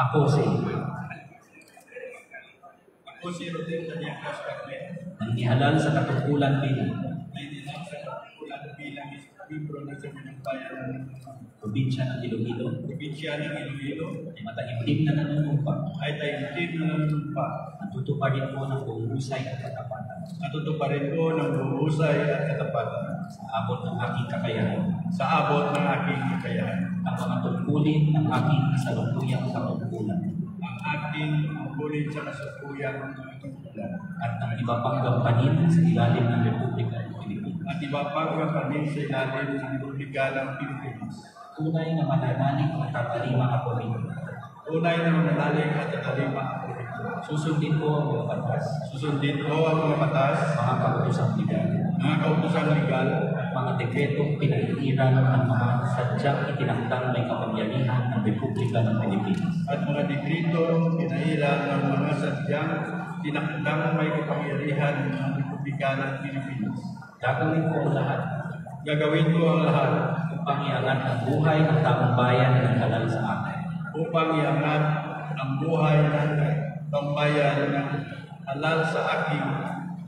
Ako si Rodel Tanyagras Carmen. nang nihalal sa katungkulan bilang Ay nilang sa katungkulan bilang membro ng Sangguniang Bayan ng probinsya ng Iloilo probinsya ng Iloilo ay mataimtim na nanunumpa ay taimtim na nanunumpa. Natutuparin ko ng buong husay at katapatan Natutuparin ko ng buhusay at katapatan sa abot ng aking kakayahan sa abot ng aking kakayahan. ang mga tungkulin ng aking kasalukuyang katungkulan Ang aking tungkulin sa kasalukuyang katungkulan at ang iba pang gampanin sa ilalim ng Republika ng Pilipinas. at iba pang kapanin sa ilalim ng Republika ng Pilipinas. Tunay na mananalig at tatalima ako rin. Tunay na mananalig at tatalima ako rito. Susundin ko ang mga batas, Susundin ko ang mga batas, mga kautosang legal, mga kautosang legal, at mga dekretong pinag-iiral ng mga sadyang itinakdang may kapangyarihan ng Republika ng Pilipinas. at mga dekrito pinairal ng mga sadyang tinakdang may kapangyarihan ng Republika ng Pilipinas. Gagawin ko ang lahat Gagawin ko ang lahat upang iangat ang buhay ng taong bayan ng halal sa akin. upang iangat ang buhay ng pambayan ng halal sa aking,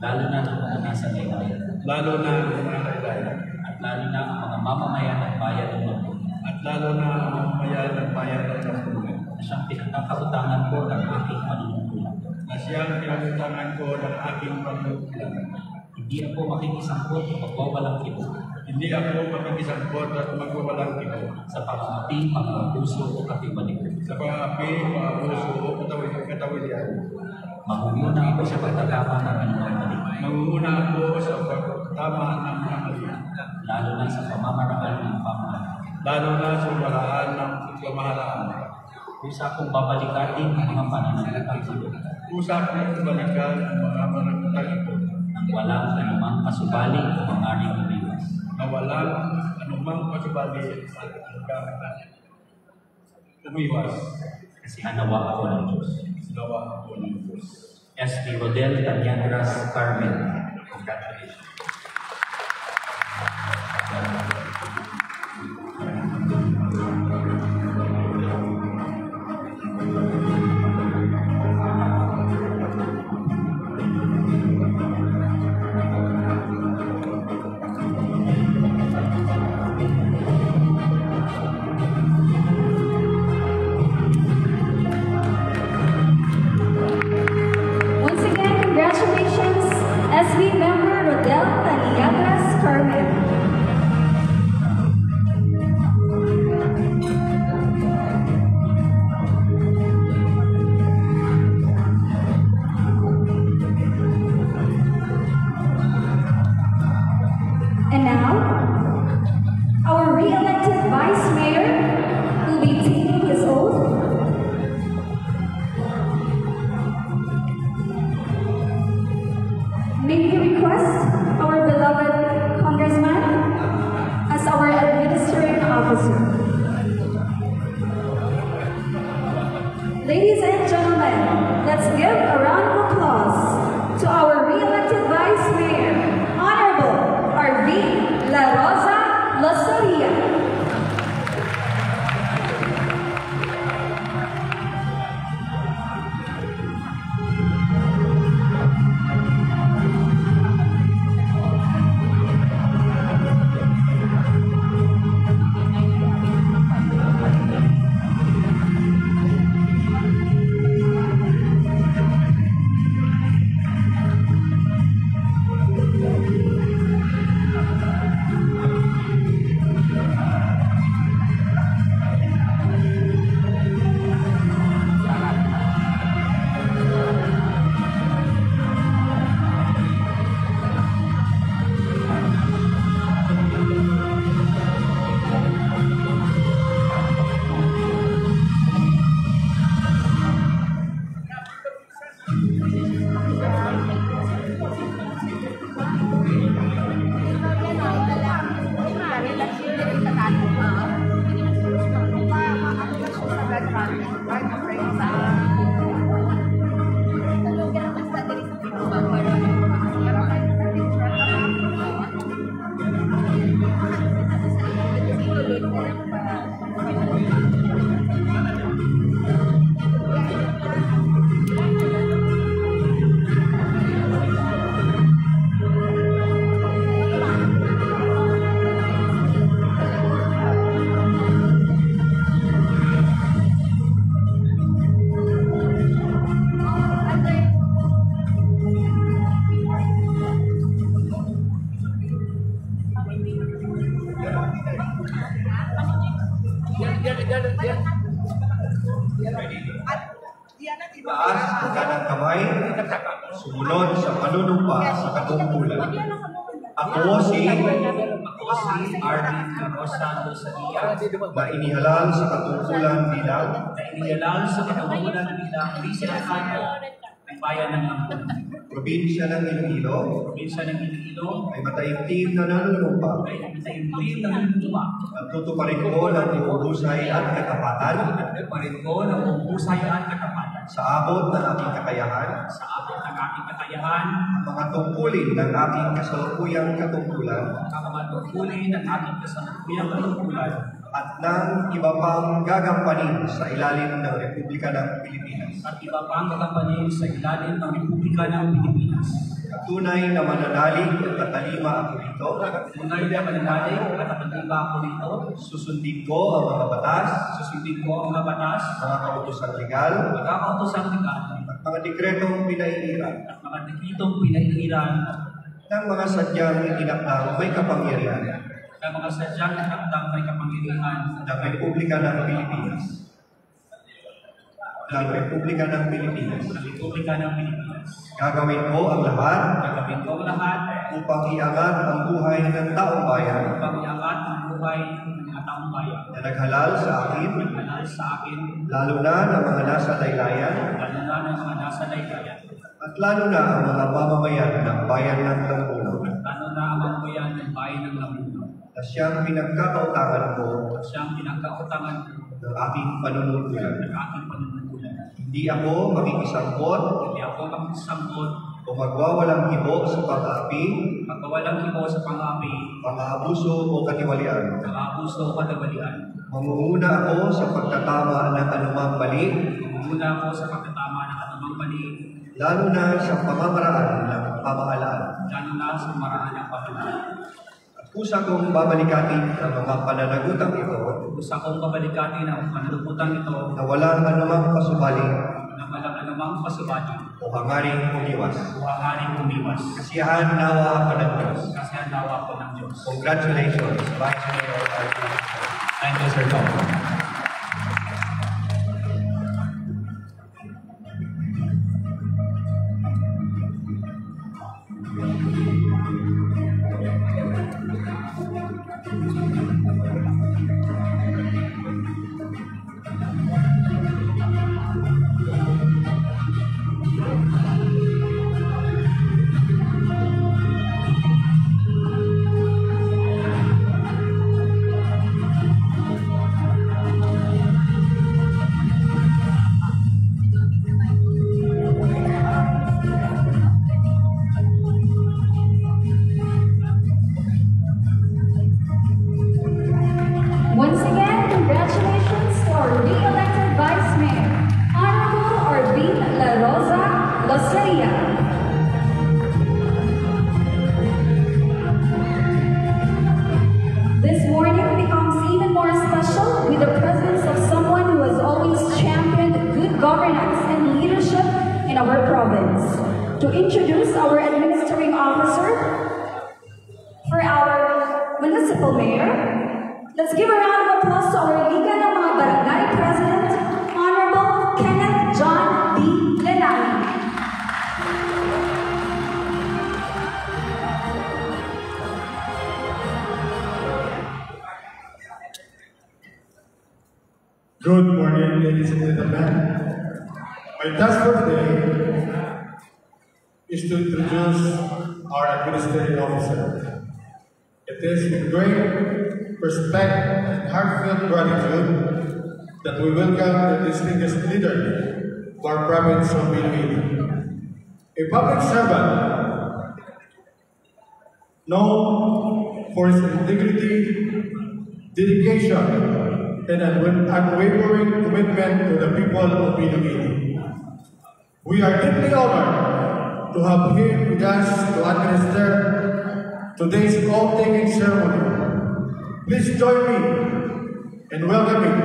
Lalo na ng mga nasa laylayan lalo na ang mga laylayan, at lalo na ang mga mamamayan ng bayan ng Laguna at lalo na ang mamamayan ng bayan ng Laguna, na siyang pinagkakautangan ko ng aking panunungkulan. na siyang pinagutangan ko ng aking panunungkulan. Hindi ako makikisangkot o magwawalang kibo Hindi ako makikisangkot at magwawalang kibo sa pang-api, pang-abuso o katibalikod. sa pangapi, pang-abuso o katawilian. Mangunguna ako sa pagtagama ng anumang mali, Mangunguna ako sa pagtama ng mga mali, lalo na sa pamamaraan ng pamahalaan. lalo na sa paraan ng pamahalaan. Kusa akong babalikatin ang mga pananalitang ito Usap ng balikan ang mga managutang ito nang walang anumang pasubali o mangyaring umiwas. na walang anumang pasubali hanggang umiwas. Kasi hanawa ako ng Diyos. Sinawa ako ng Diyos. S.P. Rodel Tanyagras Carmen. Congratulations. Once again, congratulations, SB member Rodel Tanyagras Carmen. And now, our re-elected Vice Mayor will be taking his oath. May we request our beloved Congressman as our administrative officer. Ladies and gentlemen, let's give a round of applause to our re-elected Vice Mayor, Honorable R.V. La Rosa Lozoria. Taas ang kanang kamay, sumunod sa panunumpa sa katungkulan. Ako si Arvin Carlos Santos Sadia, na inihalal sa katungkulan bilang Vice Alcalde ng Bayan ng Lampung, probinsya ng Iloilo, ay mataimtim na nanunumpa at tutuparin ko ng uhusay at katapatan sa abot ng aking kakayahan, ang mga tungkulin ng aking kasalukuyang katungkulan, at ng iba pang gagampanin sa ilalim ng Republika ng Pilipinas. Tunay na mananalig at tatalima ako dito. Susundin ko ang mga batas, mga kautosang legal, at mga dekretong pinaiiran ng mga sadyang itinakdang may kapangyarihan ng Republika ng Pilipinas. Gagawin ko ang lahat upang iangat ang buhay ng taong bayan na naghalal sa akin, lalo na ng mga nasa laylayan, at lalo na ang mga mamamayan ng bayan ng Lampuno, na siyang pinagkakautangan ko ng aking panunungkulan. Hindi ako makikisangkot o magwawalang hibo sa pang-aapi, pang-aabuso o katiwalian. Mangunguna ako sa pagtatama ng anumang mali, lalo na sa pamamaraan ng pamahalaan. At kusa kong babalikatin ang mga pananagutang ito na walang anumang pasubali o hangaring umiwas. Kasiyahan nawa ako ng Diyos. Congratulations, Vice Mayor Arvin. Thank you, Sir Tom. Once again, congratulations to our re-elected Vice Mayor, Honorable Arvin La Rosa Loseria. This morning becomes even more special with the presence of someone who has always championed good governance and leadership in our province. To introduce our administrative officer for our municipal mayor, let's give a round of applause to our Liga ng mga Barangay President, Honorable Kenneth John B. Lenani. Good morning, ladies and gentlemen. My task for today is to introduce our administrative officer. It is with great respect and heartfelt gratitude that we welcome the distinguished leader to our province of Iloilo. A public servant known for his integrity, dedication, and unwavering commitment to the people of Iloilo. We are deeply honored to have him with us to administer today's oath-taking ceremony. Please join me in welcoming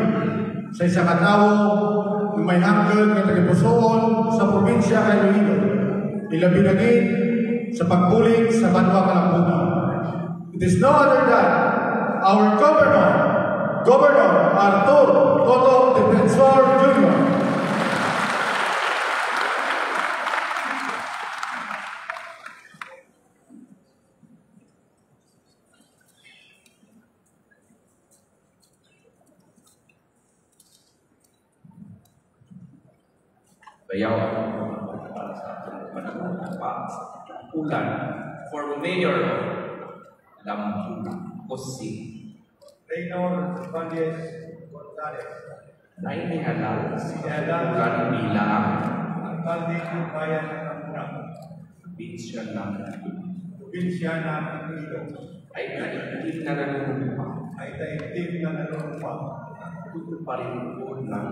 sa isang katawo ng may hanggang na tagipusoon sa probinsya ng Iloilo, ilabinagin sa pagbulig sa Banwa Kalampunan. It is no other than our governor, Governor Arthur Toto Defensor Jr. Bayaw ulan for Mayor Lambuna Osi Reynor Valdez Gonzalez. na inihalal si Elan bilang Alcalde ng Bayan ng Lambuna. Probinsya ng Probinsya ng Iloilo. ay naigting na nanunumpa ay daigdig na nanunumpa. Tutuparin po ng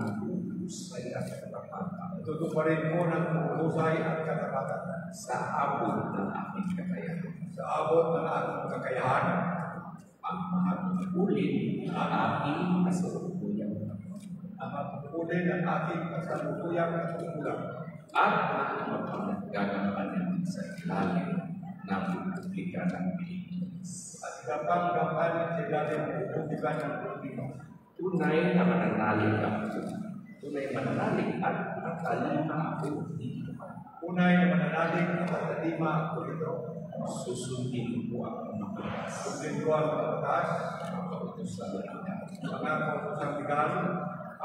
husay at katapatan. Tutuparin po ng husay at katapatan. Sa abot ng aking kakayahan. Sa abot ng aking kakayahan. Ang magpupulin ang aking kasalukuyang ang magpupulin ang aking kasalukuyang katungkulan. At magpapagagampanan sa ilalim ng publika ng Pilipinas. At gapang-gapan sa ilalim ng publika ng Pilipinas. Tunay na mananalig ako. Tunay mananalig at matalima ako dito. Tunay na mananalig at matalima ako dito. Susundin ko ang mga batas. Susundin ko ang mga batas. Mga kautusan legal. Mga kautusan legal.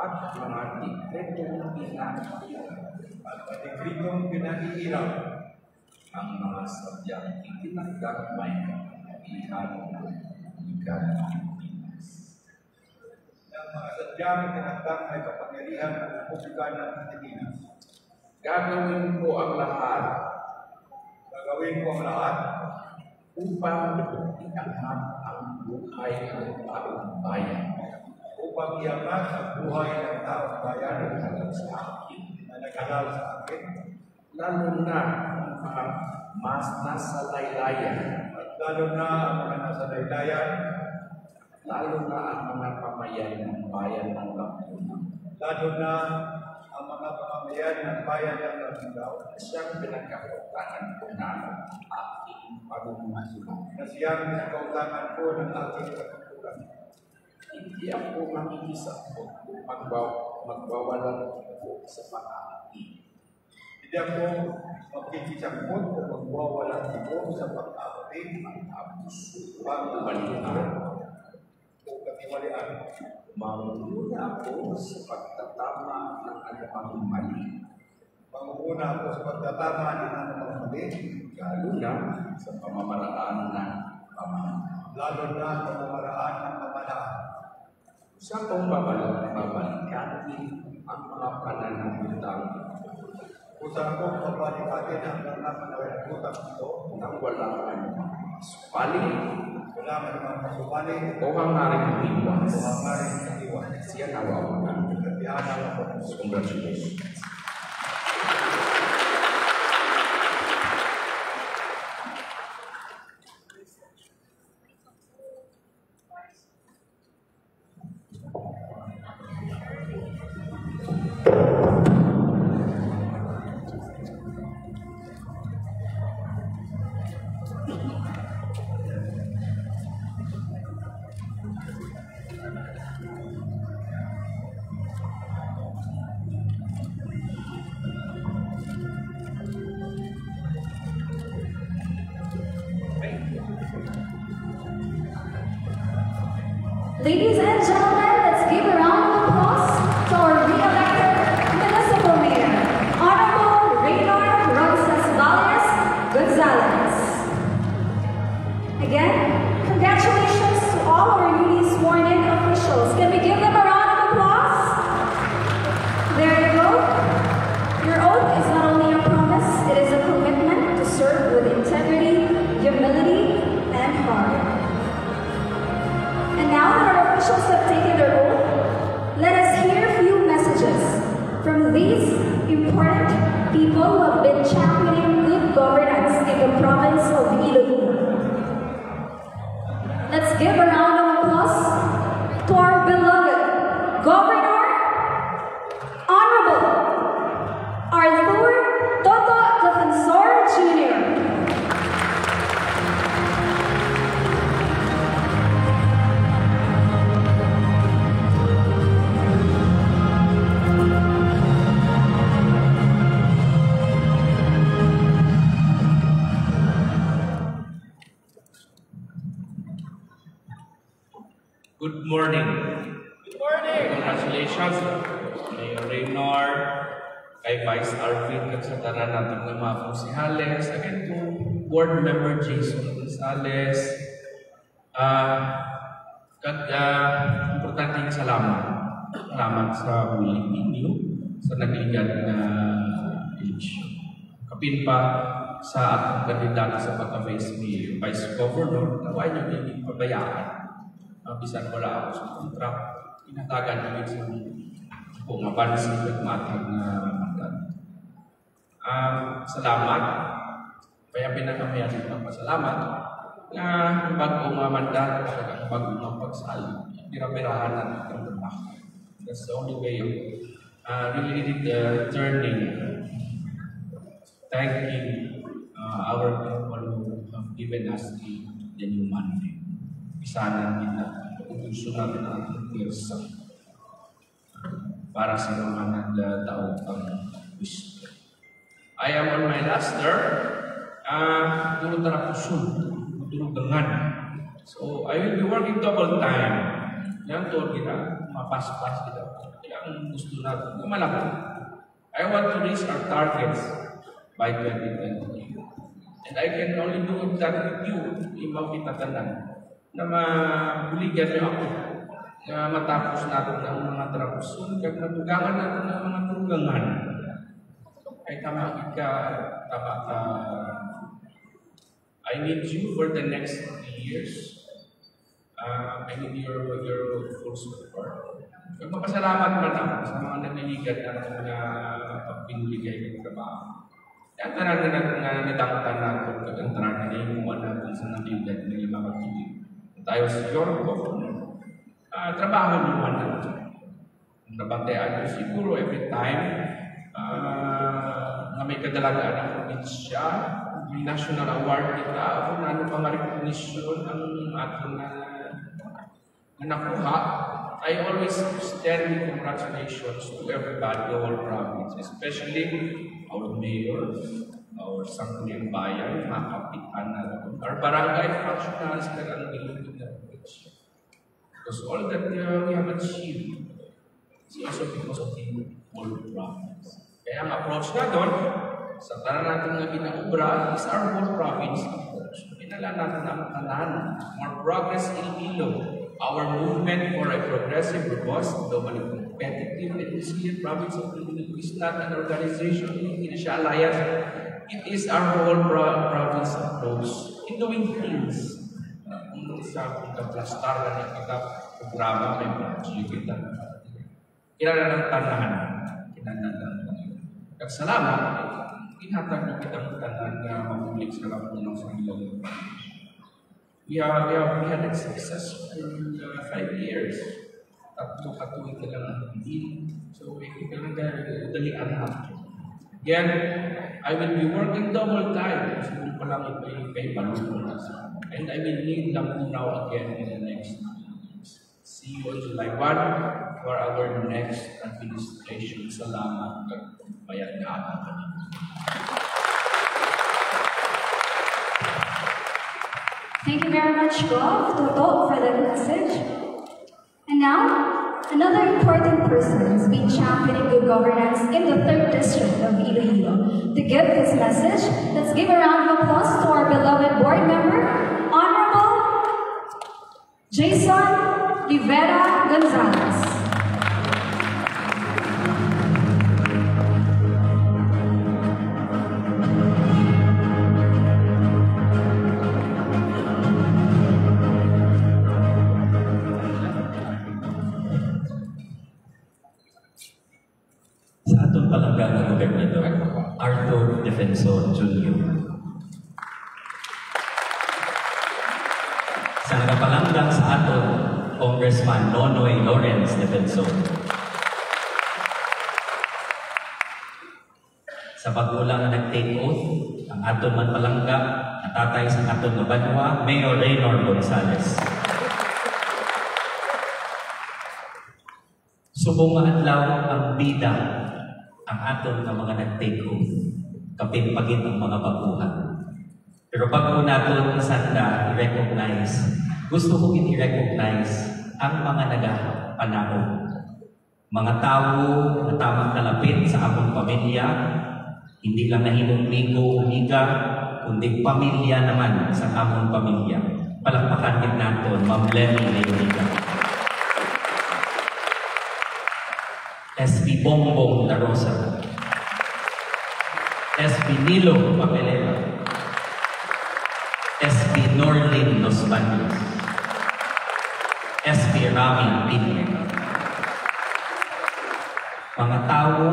At mga dekretong pinag-iiraw. At mga dekretong pinag-iiraw. Ang mga sadyang itinagdag may kapangyarihan ng legal ng Pilipinas. Ang mga sadyang itinagdag may kapangyarihan ng Republika ng Pilipinas. Gagawin ko ang lahat. Gagawin ko ang lahat upang iangat ang buhay ng taong bayan. Upang iangat ang buhay ng taong bayan na naghalal sa akin. Na naghalal sa akin. Lalo na ang mga mas nasa laylayan. Lalo na ang mga nasa laylayan. Lalo na ang mga pamayan ng bayan ng Lambuna. Lalo na ang mga pamamayan ng bayan ng Lambuna. Siyang pinagkakautangan ko na aking pagmumasulan. Na siyang pinagkakautangan ko ng aking pagmumasulan. Hindi ako makikisapot kung magwawalan ko sa pag-aakit. Hindi ako makikisapot kung magwawalan ko sa pag-aakit. Pag-abuso, pag-ubalihan, o katiwalian. Mangunguna ako sa pagtatama ng anumang mali. Mangunguna ako sa pagtatama ng anumang mali. Lalo na sa pamamaraan ng pamahalaan. Lalo na sa pamamaraan ng pamahalaan. Sa kong babalikan ang mga pananahutang. Usa kong babalikan ang mga pananahutang ito. Nang wala anumang pasupali. Wala anumang pasupali. O hanggaring iwas. O hanggaring iwas. Siya nawawalan. Siya nawawalan. Congratulations. Ladies and gentlemen, let's give a round of applause to our re-elected municipal mayor, Honorable Reynor Roncesvalles Gonzalez. Again, congratulations to all our newly sworn-in officials. Can we give them a round of applause? There you go. Your oath is not only a promise, it is a commitment to serve with integrity, humility, and heart. And now that our officials have taken their oath, let us hear a few messages from these important people who have been championing good governance in the province of Iloilo. Let's give a round of applause to our beloved Governor, Honorable Arthur Toto Defensor Jr. morning. Good morning! Congratulations, Mayor Raynor, kay Vice Arvin, at sa tanan natin ng mga konsihales, again to Board Member Jason Gonzales, importanteng salamat. Salamat sa huling ninyo, sa nag-ingat na eleksyon. Kapin pa sa atong kandidato sa pagka-Vice Governor, naway nyo hindi pabayaan. Bisan wala ako sa kontra, inatagan namin sa kung mapansin at matag na mandat. Salamat. Kaya pinakamayan ng pasalamat na ang bagong mandat at ang bagong pagsali. Pira-pirahan natin ang trabaho. That's the only way of really turning, thanking our people who have given us the new mandate. Isanan nila, utuso natin ang pagkirsa para sa mga nagdaon pang gusto. I am on my last term. Turut na pusun, turut dengan. So I will be working double time. Yang tuh kita mapas-pas kita. Yang gusto natin malaki. I want to reach our targets by 2020. And I can only do that with you, imaw kita tanan, na mabuligan niyo ako, na matapos natin ang mga trapusun, kag matugangan natin ang mga tugangan. Ay tama ka, I need you for the next 3 years. I need your full support. Magpapasalamat man ako sa mga naniligat na mga pagpinibigay ng trabaho. At natin na nadangkan natin kagantaran na yung natin sa naniligat ng mga pagpinibigay. Tayo sa Yorko, trabaho naman natin. Nabantayan ko siguro every time na may kadalagaan ng probinsya, may national award kita, kung ano pa ma-recognition ang ating nakuha. I always extend congratulations to everybody, the whole province, especially our mayor, our Sangguniang Bayan, mga kapitan natin, our barangay functionaries na ang nilungkot na probinsya. Because all that we have achieved is also because of the whole province. Kaya ang approach na doon, sa tanan natin na ginaubra, is our whole province approach. Pinala natin ang tanan, more progress Iloilo, our movement for a progressive, robust, globally competitive, and resilient province of Iloilo is not an organization, hindi siya alliance. It is our whole province approach in doing things. Kung sa pagkaplastar na kita, programa, may project kita. Kilala ng tanahan, salamat, inhatag na kitang tanan na mabulik sa lapunang sa ilang. We had a successful 5 years. Tatlo katuwid na lang ang hindi. So, kailangan dalian natin. Again, I will be working double time. Siguro pa lang kay Balunas. And I will need Lapunaw again in the next years. See you on July 1 for our next administration. Salamat at bayan na ating. Thank you very much, Gov Toto, for that message. And now, another important person has been championing good governance in the 3rd District of Iloilo. To give this message, let's give a round of applause to our beloved board member, Honorable Jason Rivera Gonzalez. Arthur Defensor Jr. Sa nagapalanggang sa aton, Congressman Nonoy Lawrence Defensor. Sa pag-ulang na nag-take oath, ang aton man palangga, natatay sa aton nga banwa, Mayor Raynor Gonzales. Subong maadlaw ang bida ang aton nga mga nag-take oath, kapit pagit ang mga baguhan. Pero bago natin isanda, i-recognize, gusto ko i-recognize ang mga nagapanao. Mga tao na tamang kalapit sa akong pamilya, hindi lang nahimong Miko Uniga, kundi pamilya naman sa among pamilya. Palakpakan din natin, Ma'am Lenny Leoniga. SB Bongbong La Rosa. SB Nilo Papelera. SB Norlin Los Baños. SB Rami Pinya. Mga tao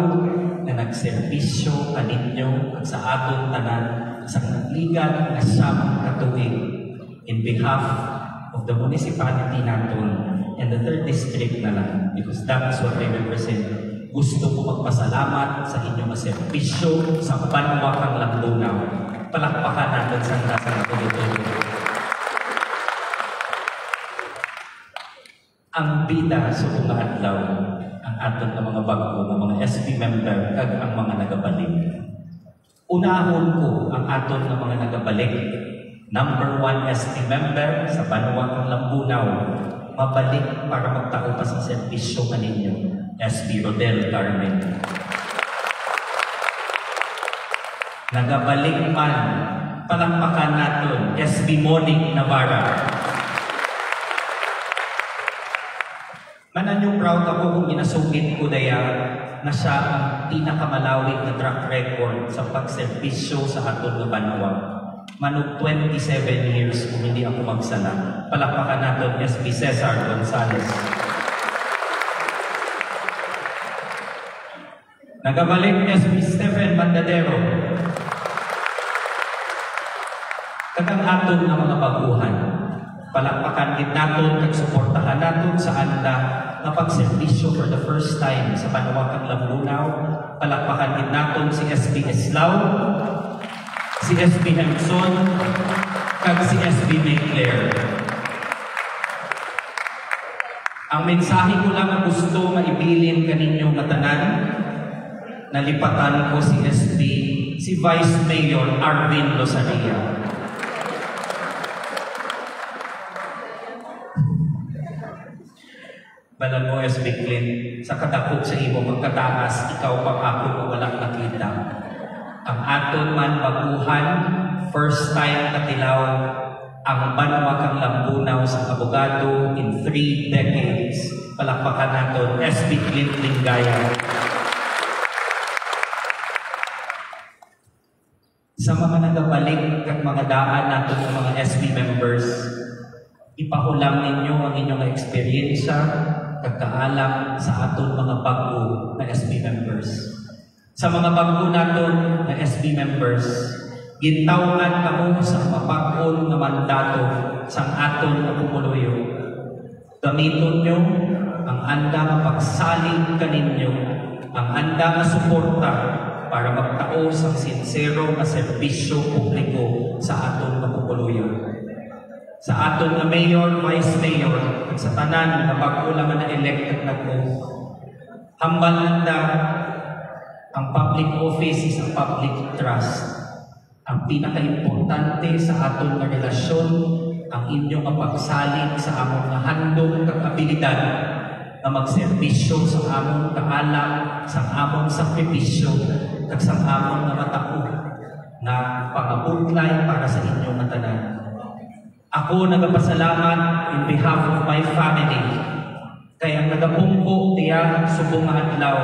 na nagserbisyo kaninyo at sa aton tanan sa nagligan na siyang katuig in behalf of the municipality naton and the 3rd district na lang, because that's what I represent. Gusto ko magpasalamat sa inyong serbisyo sa Banwakang Lagbunaw. Palakpakan natin sa nasa natutuloy. Ang bida sa mga adlaw, ang aton ng mga bago, ng mga SB member, kag ang mga nagabalik. Unahon ko ang aton ng mga nagabalik. Number 1 SB member sa Banwakang Lagbunaw, mabalik para magtao pa sa serbisyo kaninyo. SB Rodel Carmen. Nagabalik man, palakpakan natin, SB Monique Navarra. Mananyong proud ako kung inasugit ko daya na siya ang pinakamalawig na track record sa pagserbisyo sa aton nga Banwa. Manong 27 years kung hindi ako magsala. Palakpakan natin, SB Cesar Gonzalez. Nagabalik SB Stephen Mandadero. Kagang aton ng mga baguhan. Palakpakan din natin at suportahan natin sa anda na pagservisyo for the first time sa Banwakang Lagbunaw. Palakpakan din natin si SB Eslao, si SB Hemson, kag si SB Mayclair. Ang mensahe ko lang ang gusto maibilin kaninyong matanan. Nalipatan ko si SB, si Vice Mayor Arvin Losaria. Balan mo, SB Clint, sa kadakop sa imo magkataas, ikaw pang ako kung walang nakita. Ang aton man baguhan, first time katilaw ang Banwakang Lagbunaw sa abogado in 3 decades. Palakpakan natin, SB Clint Lingaya. Sa mga nagabalik at mga daan natin ng mga SB members, ipahulam ninyo ang inyong eksperyensya kagkaalam sa aton mga bago na SB members. Sa mga bago natin na SB members, gintawangan kamo sa mapag-on na mandato sa aton na pumuluyo. Gamiton nyo ang anda nga pagsalig kaninyo, ang anda nga suporta para magtao sa sincero na serbisyo publiko sa aton na pupuluyo. Sa aton na mayor, vice mayor, at sa tanan na bago lang na elected na po, hambal anda ang public office is a public trust. Ang pinaka-importante sa aton na relasyon, ang inyong pagsalig sa among nga handog kag abilidad na magserbisyo sa among kaalam, sa among sakripisyo, kag sa among nga matao na pangabutlay para sa inyong nga tanan. Ako nagapasalamat in behalf of my family kay ang nagapungko tiya subong nga adlaw,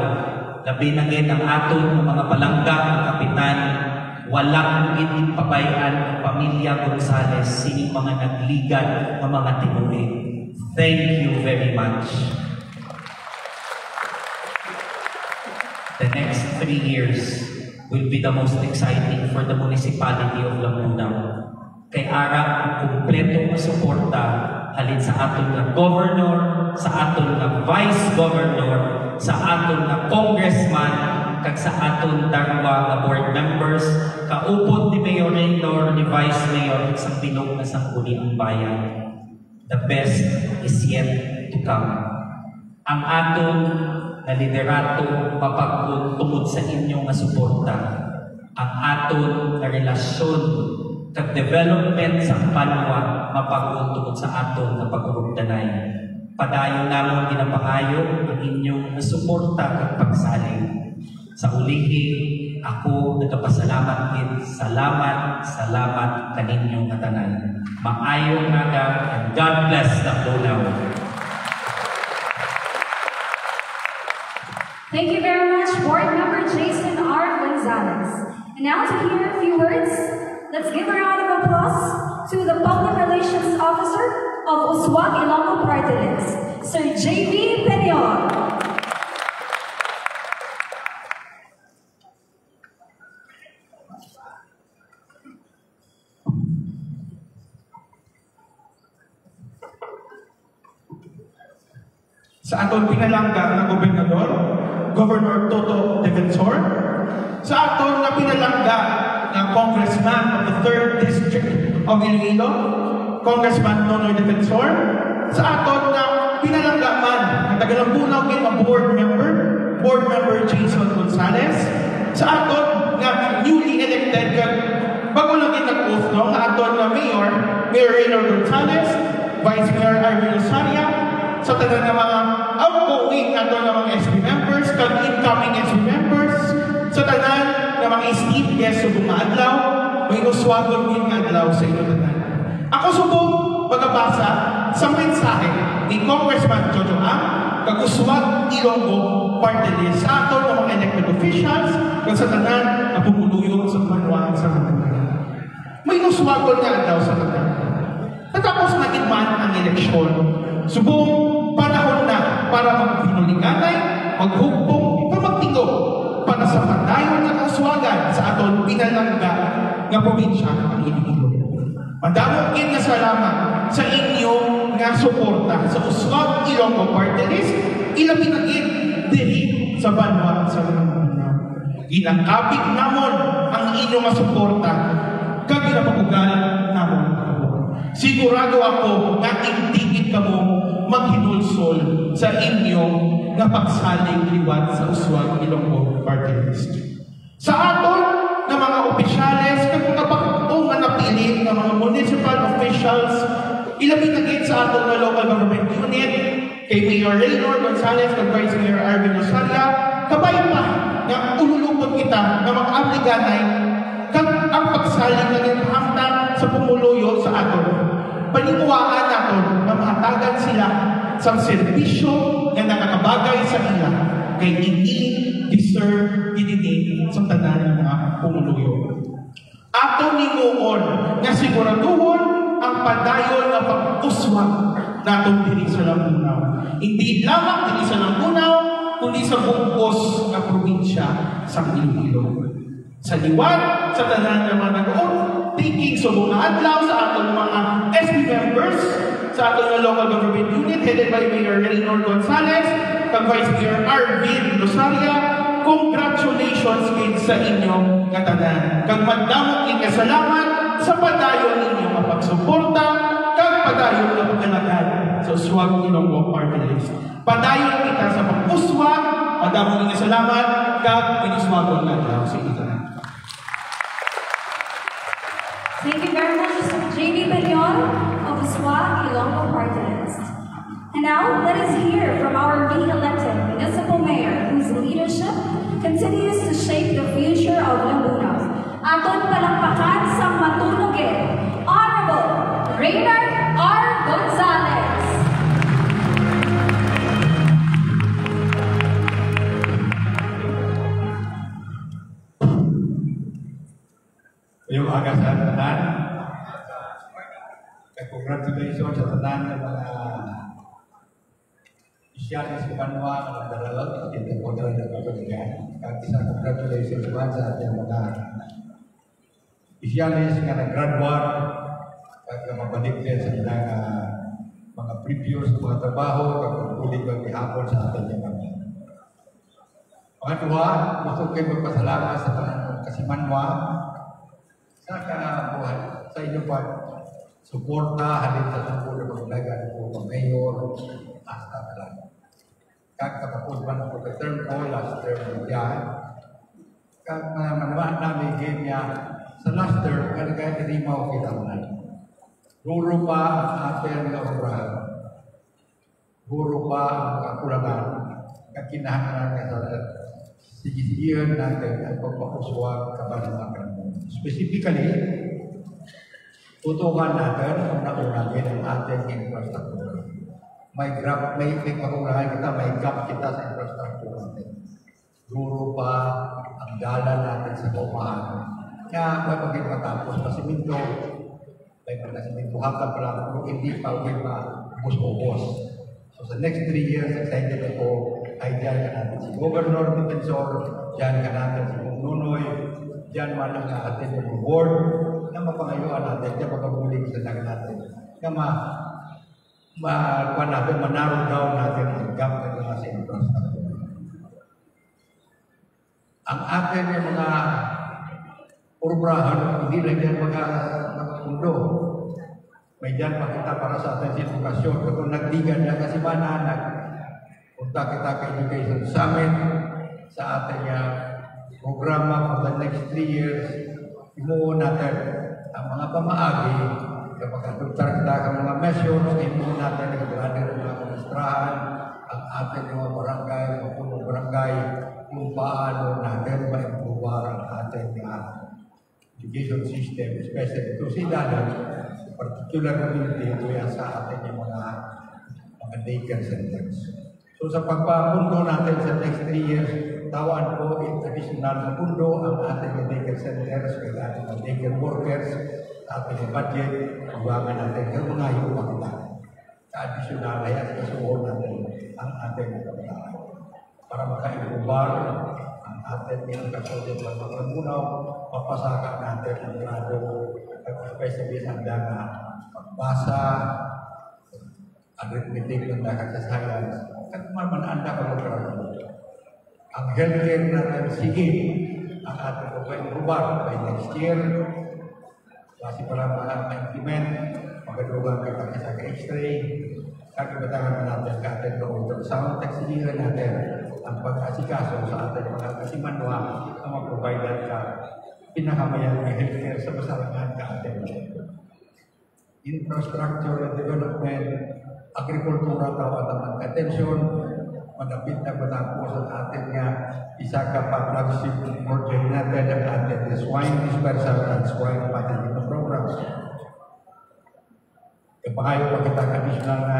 labi na gid ang aton nga mga palangga nga kapitan, walang gid pabayan ang pamilya Gonzales sining mga nagligan nga mga tinuig. Thank you very much. The next 3 years will be the most exciting for the municipality of Lagbunaw. Kay ara ang kumpleto nga suporta halin sa aton nga governor, sa aton nga vice governor, sa aton nga congressman, kag sa aton darwa nga board members, kaupod ni Mayor Raynor, ni Vice Mayor, kag sa binog na sangguniang bayan. The best is yet to come. Ang aton na liderato mapagod tungod sa inyong nga suporta. Ang aton na relasyon kag development sa Banwa mapagod tungod sa aton na pagurugdanay. padayon namon ginapangayo ang inyong suporta at pagsalig. Sa ulihi, ako nagpasalamat gid. Salamat kaninyong katanan. Maayong aga and God bless Lacuna. Thank you very much, Board Member Jason R. Gonzalez. And now to hear a few words, let's give a round of applause to the Public Relations Officer of Uswag Ilonggo Party List, Sir J.B. Peñon. Sa aton pinalangga na gobernador, Governor Toto Defensor, sa aton na pinalangga na Congressman of the 3rd District of Iloilo, Congressman Nonoy Defensor, sa aton na pinalangga man ang Tagalambunaw ng Board Member Jason Gonzalez, sa aton na newly elected bago lang nag-oath na aton na Mayor Raynor Gonzalez, Vice Mayor Arvin Osaria, sa tanan ng mga outgoing ato ng mga SB members, kag incoming SB members, sa tanan ng mga esteemed guests sa buong adlaw, may uswagon din adlaw sa inyo tanan. Ako subong magabasa sa mensahe ni Congressman Jojo Ang, kag Uswag Ilonggo Party List sa ato ng mga elected officials, kag sa tanan na pumuluyon sa panwaan sa tanan. May uswagon nga adlaw sa tanan. Natapos na man ang eleksyon, subong panahon na para magpinulinganay, maghugpong, magtigo para sa padayon ng uswagan sa aton pinalangga nga probinsya ng Iloilo. Madamong nga salamat sa inyong nga suporta sa Uswag Ilonggo Party List, ilabi na diri sa banwa sa Laguna. Ginakabig namon ang inyong nga suporta kag ginapagugal namon. Sigurado ako na indigit ka mo maghinulsol sa inyong nga pagsalig liwat sa Uswag Ilonggo Party List. Sa aton na mga opisyales kag mga pagtuong nga napili ng mga municipal officials, ilabi na gid sa aton na local government unit, kay Mayor Raynor Gonzalez kag Vice Mayor Arvin Osaria, kabay pa nga ululupot kita na mag-abliganay kag ang pagsalig na ginahangtan sa pumuluyo sa aton. Panimuaan naton na mahatagan sila sa serbisyo na nakakabagay sa ila kay hindi deserve idinit sa tanan ng mga pumuluyo. Ato nimuon nga siguraduhon ang padayon na pag-uswag natong diri sa Lambunaw. Hindi lamang diri sa Lambunaw, kundi sa buong na probinsya sa Iloilo. Sa liwan, sa tanan ng mga nag-oon, taking sa buong adlaw sa ating mga SB members, sa ating local government unit headed by Mayor Raynor Gonzalez, kag Vice Mayor Arvin Osaria, congratulations din sa inyong katanan. Kag magdamong salamat sa padayon ninyong mapagsuporta, kag padayon na pagkalagad sa Uswag Ilonggo Party List. Padayon kita sa pag-uswag, madamong salamat, kag pinuswagon na sa ito. Thank you very much, Mr. J.B. Peñon of Uswag Ilonggo Party List. And now, let us hear from our re-elected municipal mayor whose leadership continues to shape the future of Laguna. Aton palakpakan sa matunugin, Honorable Raynor R. Gonzalez. Yung aga sa tanan, congratulations sa tanan ng mga isyalis sa banwa ng nagdaralag at interpodal na kapaligan. At isang congratulations naman sa ating mga isyalis nga nag-graduate at mabalik din sa ilang mga previous mga trabaho at pagpulig ng ihapon sa ating mga. Pangalawa, gusto kayo magpasalamat sa tanang kasimanwa sa kanabuhan sa inyo pa suporta halin sa tungkol ng paglaga ng mga mayor hasta talaga. Kakapapod man ako sa term ko, last term niya. Kag manamaan namin game niya sa last term, kaya kinimaw kita man. Ruro pa ang ating obrahan. Guro pa ang kakulangan at kinahanglan sa sige-sigihan natin at pagpapuswag kabanamakan mo. Specifically, tutukan natin ang naunagin ang ating infrastructure. May kakulangan kita, may gap kita sa infrastructure natin. Guro pa ang dala natin sa kumahan. Kaya kapag matapos pasiminto, may pasiminto hanggang pala pero hindi pa uwi pa bus-bus. So sa next 3 years, excited ako, ay dyan ka natin si Governor Defensor, dyan ka natin si Kung Nunoy, dyan man ang atin yung board na mapangayuan natin, dyan magkabulig sa lang natin. Kaya manarrow down natin ang gap ng mga sa infrastructure. Ang atin yung mga urbrahan, hindi lang yan mga mundo. May dyan pakita para sa atin sa edukasyon. Kung nagdigan na kasi mana, punta kita ka education summit sa ating programa for the next 3 years. Imuon natin ang mga pamaagi, kapag adoptar kita ang mga measures, imuon natin ang granir ng mga kumustrahan, ang ating mga barangay, mga punong barangay, kung paano natin ma-improvar ang ating education system, especially ito si Dalan, particular community ito yan sa ating yung mga daycare centers. So sa pagpapundo natin sa next 3 years, tawaan po additional na pundo ang ating daycare centers, ang ating daycare workers, ating budget, pagbangan natin, yung mga hiwag kita. Ka-additional na yan, kasuhon natin ang ating kapitaan. Para maka-improvar ang ating yung kasulid ng mga munaw, mapasaka natin ang grado, especially ang dana pagbasa, arithmetic ng dagat sa science, at mamanaan na pag-programa. Ang healthcare natin, sige, ang ating pag-improvar by next year, kasi para ma-implement, mag-adrugan kita sa x-ray, kakibatangan natin ka atin ng ultrasound, taksigiran natin ang pag-asikaso sa ating mga kasimanwa na mag-provide ka pinakamayan ng healthcare sa masalangan ka atin. Infrastructure development, agrikultura, tawag ang attention, madapit na matapos ang atin nga isa ka pa flagship project natin ang atin swine dispersal and swine pathogen programs. Ipangayo pa kita additional na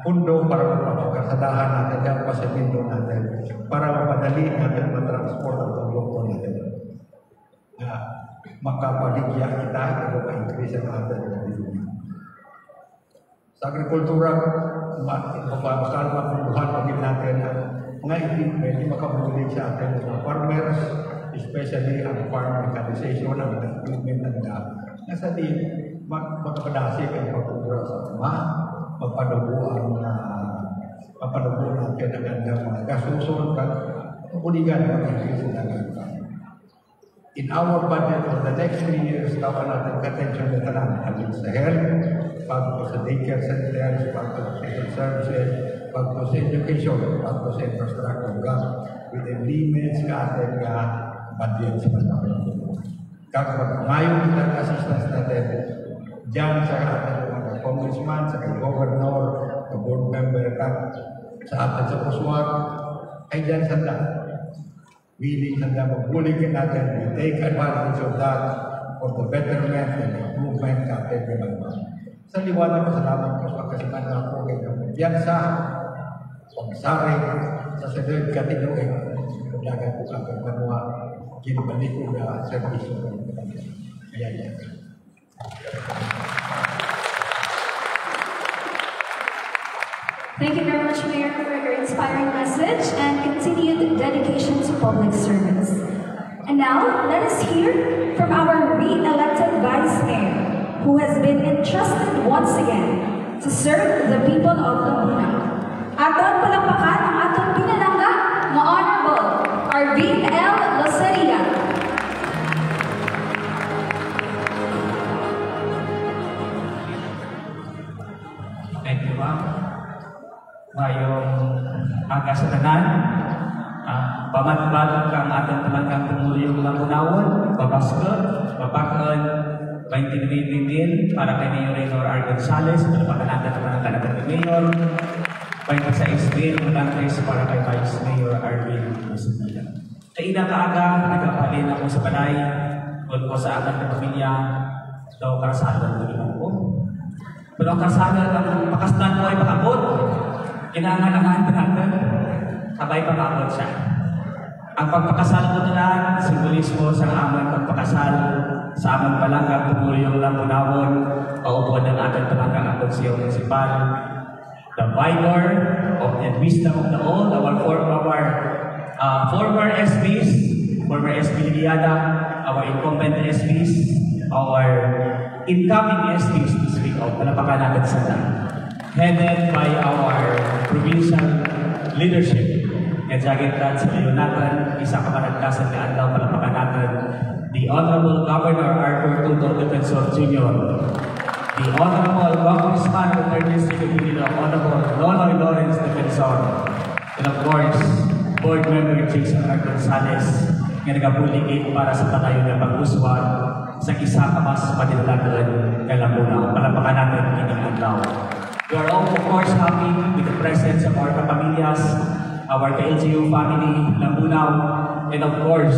pundo para mapapagkasadahan natin ang pasimiento natin para mapadali natin matransport ang produkto natin. Makapaligya kita o ma-increase ang ating pagbilugan. Sa agrikultura, bakal mapunduhan pagin natin ang mga equipment na makabulig sa ating mga farmers, especially ang farm mechanization, ang equipment na nasa din magpadasik ang pagkura sa tama, mapanubuan natin ang gandang mga gasusun at mabuligan ang increase ng agriculture. In our budget for the next 3 years, tawa natin attention na tanan. Alin sa health, pagto sa daycare centers, pagto sa social services, pagto sa education, pagto sa infrastructure gap, within limits ka ating budget sa panahon. Kapag ngayon kita assistance natin, dyan sa ating mga congressman, sa kay governor, sa board member, sa ating sa puswag, ay dyan sa lahat. Willing na magbuligin natin, we take advantage of that for the betterment and improvement of everyone. Sa liwanag, pasalamat ko sa pagkasiman na ako ngayon. Yan sa pagsaring sa sunod katinuin, paglagan ko ang mga ginabalik ko na servisyo ng mga. Ayan. Thank you very much, Mayor, for your inspiring message and continued dedication to public service. And now, let us hear from our re-elected Vice Mayor, who has been entrusted once again to serve the people of Laguna. Aton palakpakan ang aton pinalangga na Honorable Arvin L. Loseria. Thank you, ma'am. Ngayong aga sa tanan, pamatbat kang ating talagang tumuliyong lamunawon, babakon, maintindihin para kay Mayor Raynor R. Gonzales, pagpakanatan naman ang talagang Mayor, Pwede sa SB, mag-antres para kay Vice Mayor Arvin Rosanilla. Sa ina kaaga, nagkapalin ako sa balay, kung po sa ating pamilya, daw karasalan ko din ako. Pero ang karasalan ng pakastan mo ay pakabot. Kinangalangan pa natin, sabay pakabot siya. Ang pagpakasal ko na simbolismo sa aming pagpakasal sa aming palanggang tumulong lang munawon, paupo ng ating palanggang Agoncillo Municipal. The vigor of the wisdom of the old, our former SPs, former SB Liliada, our incumbent SPs, our incoming SPs to speak of, palapakan natin sana. Headed by our provincial leadership. Kajagitan sa Leonatan, isa kamaragkasan na andaw palapakan natin, the Honorable Governor Arthur Tuto Defensor Jr., the Honorable Congressman of the 3rd District of Iloilo, Honorable Lonoy Lawrence Defensor, and of course, Board Member Jason R. Gonzalez, na nagabuligid para sa patayo ng pag-uswag sa isa ka mas panilalaan kay Lambunao. Palapakan natin ining adlaw. We are all, of course, happy with the presence of our kapamilyas, our KLGU family, Lambunao, and of course,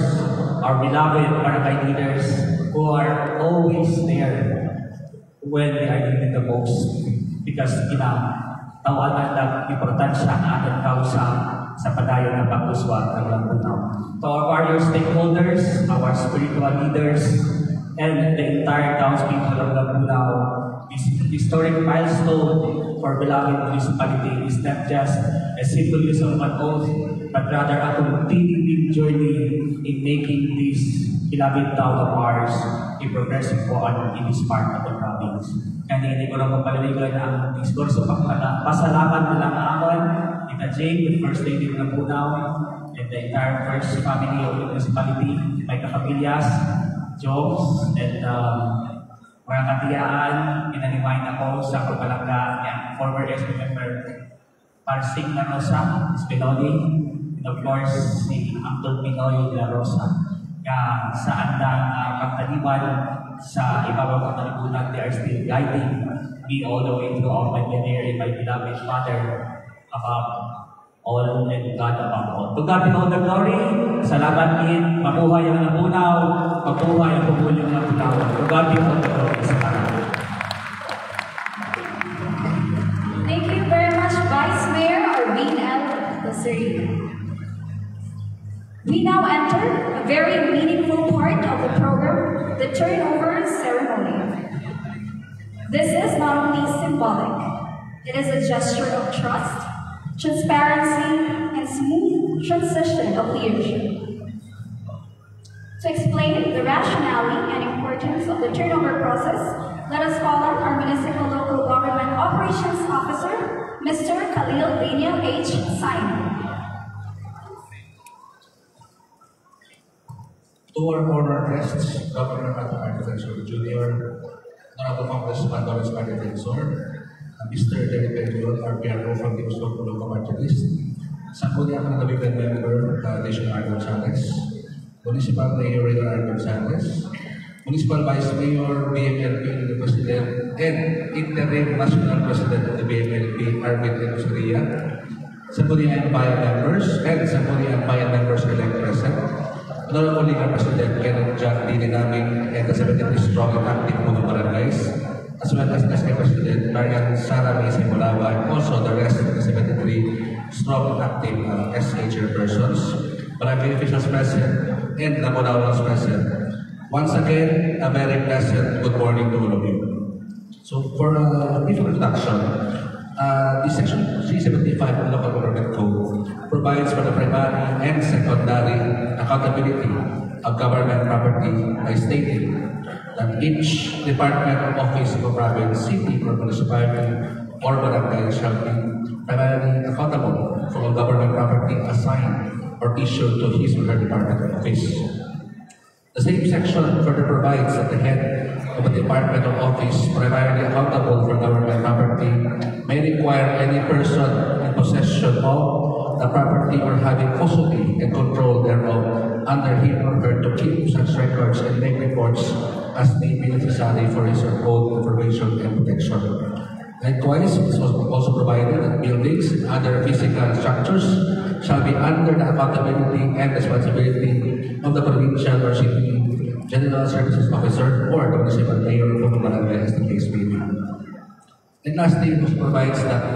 our beloved barangay leaders who are always there when they are needed the most because tawanan ng importansya ng ating kausa sa padayon ng pag-uswag ng Lambunao. To our various stakeholders, our spiritual leaders, and the entire townspeople of Lambunao, this historic milestone for beloved municipality is not just a symbolism of an oath, but rather a continuing journey in making this beloved town of ours a progressive one in this part of the province. Kaya hindi ko lang mapalaligan ang diskurso pasalamat na lang amon, Tita Jane, the First Lady ng Lambunao, and the entire first family of the municipality, may kapamilyas, jobs, and mga katiyaan, inaniwain ako sa kapalangga ng former SB member Parsing na Rosa, Spinoli, and of course, si Angton Pinoy de la Rosa. Kaya sa andang pagtaniwan sa ibabang katalibunan, they are still guiding me all the way through my career and my beloved Father above all and God above all. To God be all the glory, salamat din, mabuhay ang Lambunao, mabuhay ang pumulong ng Lambunao. To God be all the glory sa Lambunao. Thank you very much, Vice Mayor Arvin L. Lasiri. We now enter a very meaningful part of the program, the turnover ceremony. This is not only symbolic, it is a gesture of trust, transparency, and smooth transition of leadership. To explain the rationale and importance of the turnover process, let us call on our Municipal Local Government Operations Officer, Mr. Khalil Daniel H. Sain. To our former guests, Governor Arthur Defensor Jr., Honorable Congressman Lawrence Defensor, Mr. Derek Benjol, our PRO from the Muslim Local Party List, Sangguniang Nabigan Member, National R. Gonzalez, Municipal Mayor Reyna R. Gonzalez, Municipal Vice Mayor, BMLP, the President, and Interim National President of the BMLP, Arvin Rosaria, Sangguniang Bayan Members, and Sangguniang Bayan Members-elect present, Honorable Legal President Kenneth Jack D. Dinaming, and the 73 strong and active Puno Barangays, as well as SK President Marian Sara May Simulawa, and also the rest of the 73 strong and active SK chairpersons, barangay officials present, and Lambunao present. Once again, a very pleasant good morning to all of you. So for a brief introduction, the Section 375 of the Local Government Code provides for the primary and secondary accountability of government property by stating that each department, office, of a province, city, or municipality, or barangay shall be primarily accountable for all government property assigned or issued to his or her department or office. The same section further provides that the head of a department or office primarily accountable for government property may require any person in possession of the property or having custody and control thereof under him or her to keep such records and make reports as may be necessary for his or own information and protection. Likewise, it was also provided that buildings and other physical structures shall be under the accountability and responsibility of the provincial or city general services officer or the municipal mayor of the barangay as the case may be. And lastly, it provides that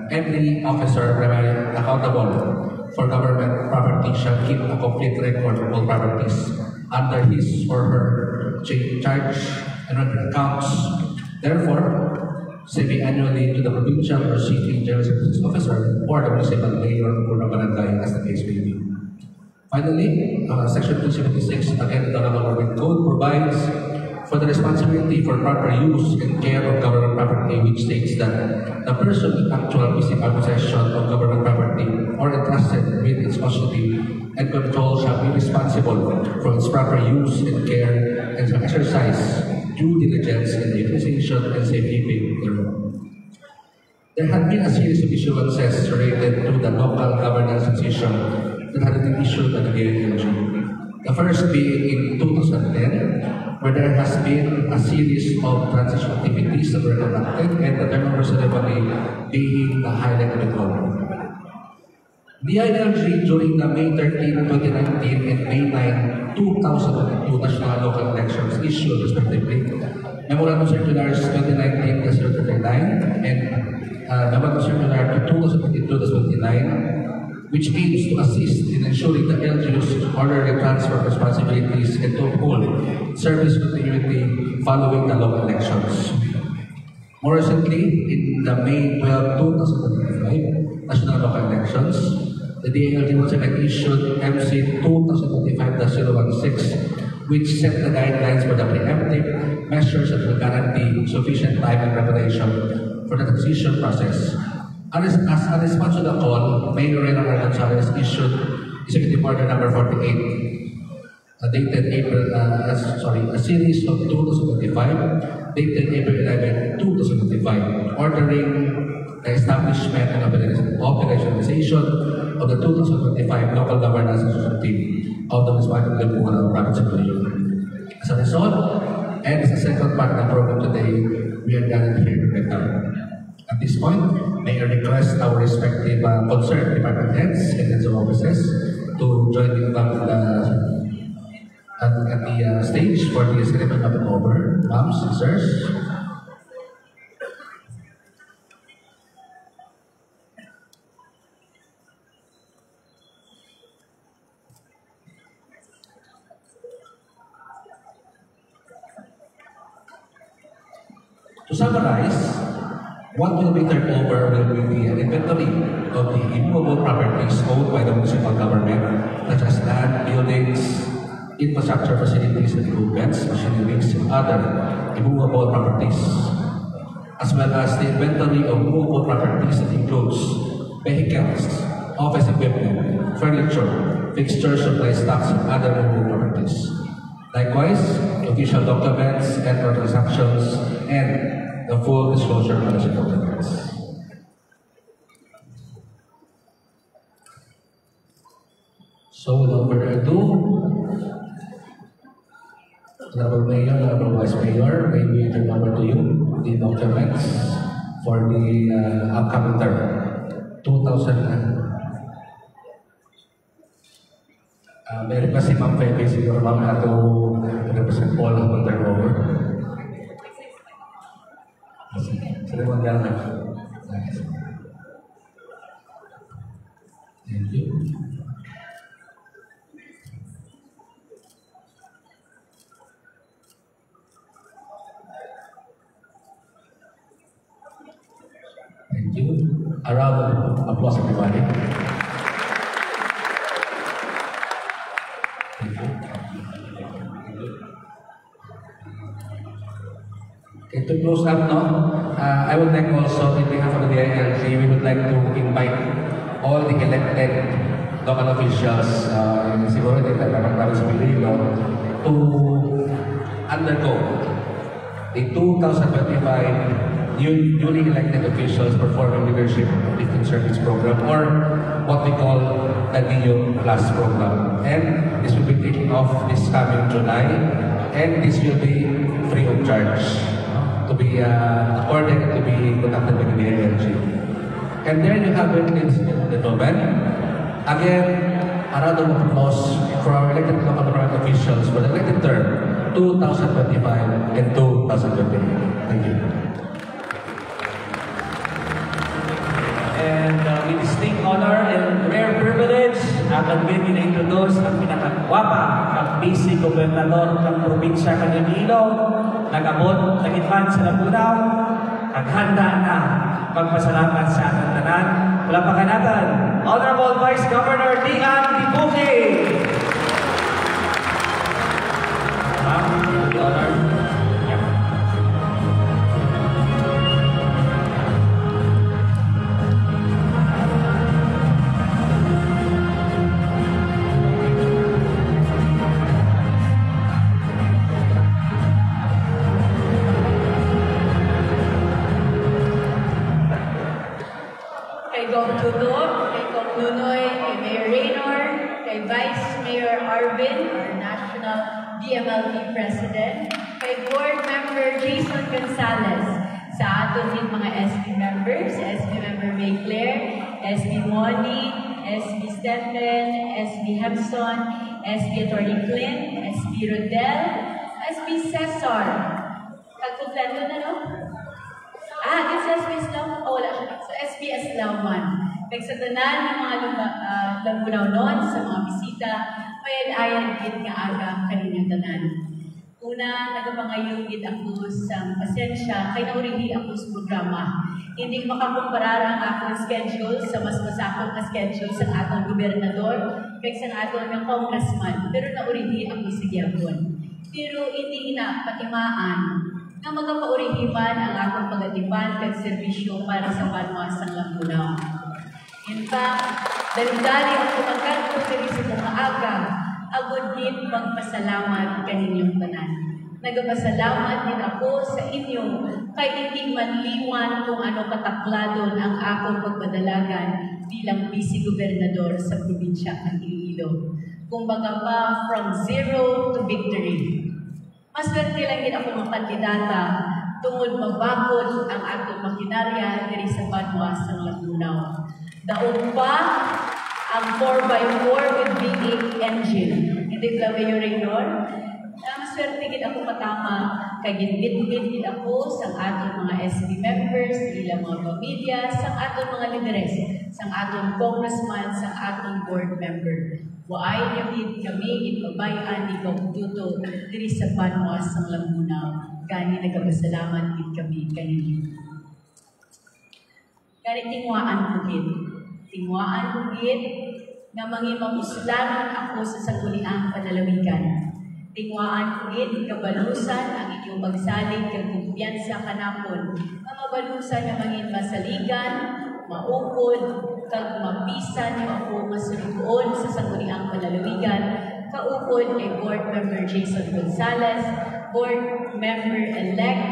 every officer primarily accountable for government property shall keep a complete record of all properties under his or her charge and accounts. Therefore, semi-annually to the provincial or city general services officer or the municipal mayor or the barangay as the case may be. Finally, Section 276, again, the Government Code provides for the responsibility for proper use and care of government property, which states that the person in actual physical possession of government property or entrusted with its custody and control shall be responsible for its proper use and care and shall exercise due diligence in the utilization and safekeeping thereof. There had been a series of issuances related to the local governance decision that had been issued by the DILG. The first being in 2010, where there has been a series of transition activities that were conducted and the turnover ceremony being the highlight of it all. The DILG during the May 13, 2019 and May 9, 2022 national local elections issued respectively Memorandum Circulars 2019-39 and Memorandum Circular 2022-29, which aims to assist in ensuring the LGU's orderly transfer of responsibilities and to uphold service continuity following the local elections. More recently, in the May 12, 2025 national local elections, the DILG once again issued MC 2025-016, which set the guidelines for the preemptive measures that will guarantee sufficient time and preparation for the transition process. As a response to the call, Mayor Reyna Gonzalez issued Executive Order Number 48, dated a series of 2025, dated April 11, 2025, ordering the establishment and operationalization of the 2025 local governance team of the municipality of Lipunan, province of Iloilo. As a result, and as a second part of the program today, we are gathered here right now. At this point, may I request our respective concerned department heads and heads of offices to join me back at the stage for the ceremony of the over. Ma'ams and sirs. To summarize, what will be turned over will be an inventory of the immovable properties owned by the municipal government, such as land, buildings, infrastructure facilities, improvements, machineries, and other immovable properties, as well as the inventory of movable properties that includes vehicles, office equipment, furniture, fixtures, supply stocks, and other movable properties. Likewise, official documents and transactions and the full disclosure policy documents. So without further ado, Honorable Mayor, Honorable Vice Mayor, may we turn over to you the documents for the upcoming term, 2000. May I request si Ma'am Pepe siguro Ma'am na to represent all of the turnover. Sige mo lang. Thank you. Thank you. A round of applause, everybody. Okay, to close up, I would like also, in behalf of the DILG, we would like to invite all the elected local officials, siguro din ng province of Iloilo, to undergo the 2025 newly elected officials performing leadership different service program, or what we call the NEO Plus program. And this will be taking off this coming July, and this will be free of charge. to be accorded and to be conducted by the DILG. And there you have it, ladies and gentlemen. Again, a round of applause for our elected local government officials for the elected term 2025 and 2028. Thank you. And with distinct honor and rare privilege, akan din ina-introduce ang pinakagwapa ng basic gobernador ng probinsya ng Iloilo, nag-abot, nag-advance sa Langgunao, at handa na magpasalamat sa ating tanan. Palapakan natin, Honorable Vice Governor Dian Dibuque. Ma'am, the honor. Kay Gong Tuto, kay Gong Nunoy, kay Mayor Raynor, kay Vice Mayor Arvin, our National DMLP President, kay Board Member Jason Gonzalez, sa aton din mga SB members, SB Member May Claire, SB Moni, SB Stephen, SB Hepson, SB Attorney Clint, SB Rodel, SB Cesar. Kagkumpleto na, no? It's SBS lang? Oh, wala siya. So, SBS lang man. Nagsagunan ng mga Langgunao noon sa mga bisita, mayan-ayan gid nga aga kaninyang tanan. Una, nagpangayugid ako sa pasensya, kay naurihi ako sa programa. Hindi makakumparar ang akong schedule sa mas masakot na schedule sa atong gobernador kay sa atong ng congressman, pero naurihi ako sa gyapon. Pero hindi na patimaan na magapaurihiman ang akong pagatipan kag serbisyo para sa panuasang Langgunao. In fact, dali-dali ako magkanto sa mga aga, agod din magpasalamat kaninyong tanan. Nagpasalamat din ako sa inyo kay hindi manliwan kung ano katakladon ang akong pagpadalagan bilang vice-gobernador sa probinsya ng Iloilo. Kung baga pa, from zero to victory. Mas swerte lang din ako mga kandidata tungod mabakod ang atong makinarya diri sa panuasang Langgunao. Daog pa ang 4x4 with V8 engine. Hindi ba Mayor Raynor? Mas swerte din ako matama kay ginbit-bit din ako sa atong mga SB members, ilang mga pamilya, sa atong mga lideres, sa atong congressman, sa atong board member. Waay niyamid kami ipabayan ni Gong Tuto diri sa panuasang Langgunao. Gani nagpasalamat din kami kanino. Gani tingwaan ko gid. Tingwaan ko gid nga mangimamuslanan ako sa sangguniang panalawigan. Tingwaan ko gid kabalusan ang inyong pagsalig kag kumpiyansa kanapon. Nga mabalusan nga mangin masaligan, maupod, kag mapisan niyo ako masunuon sa sangguniang panalawigan, kaupod kay Board Member Jason Gonzalez, Board Member-elect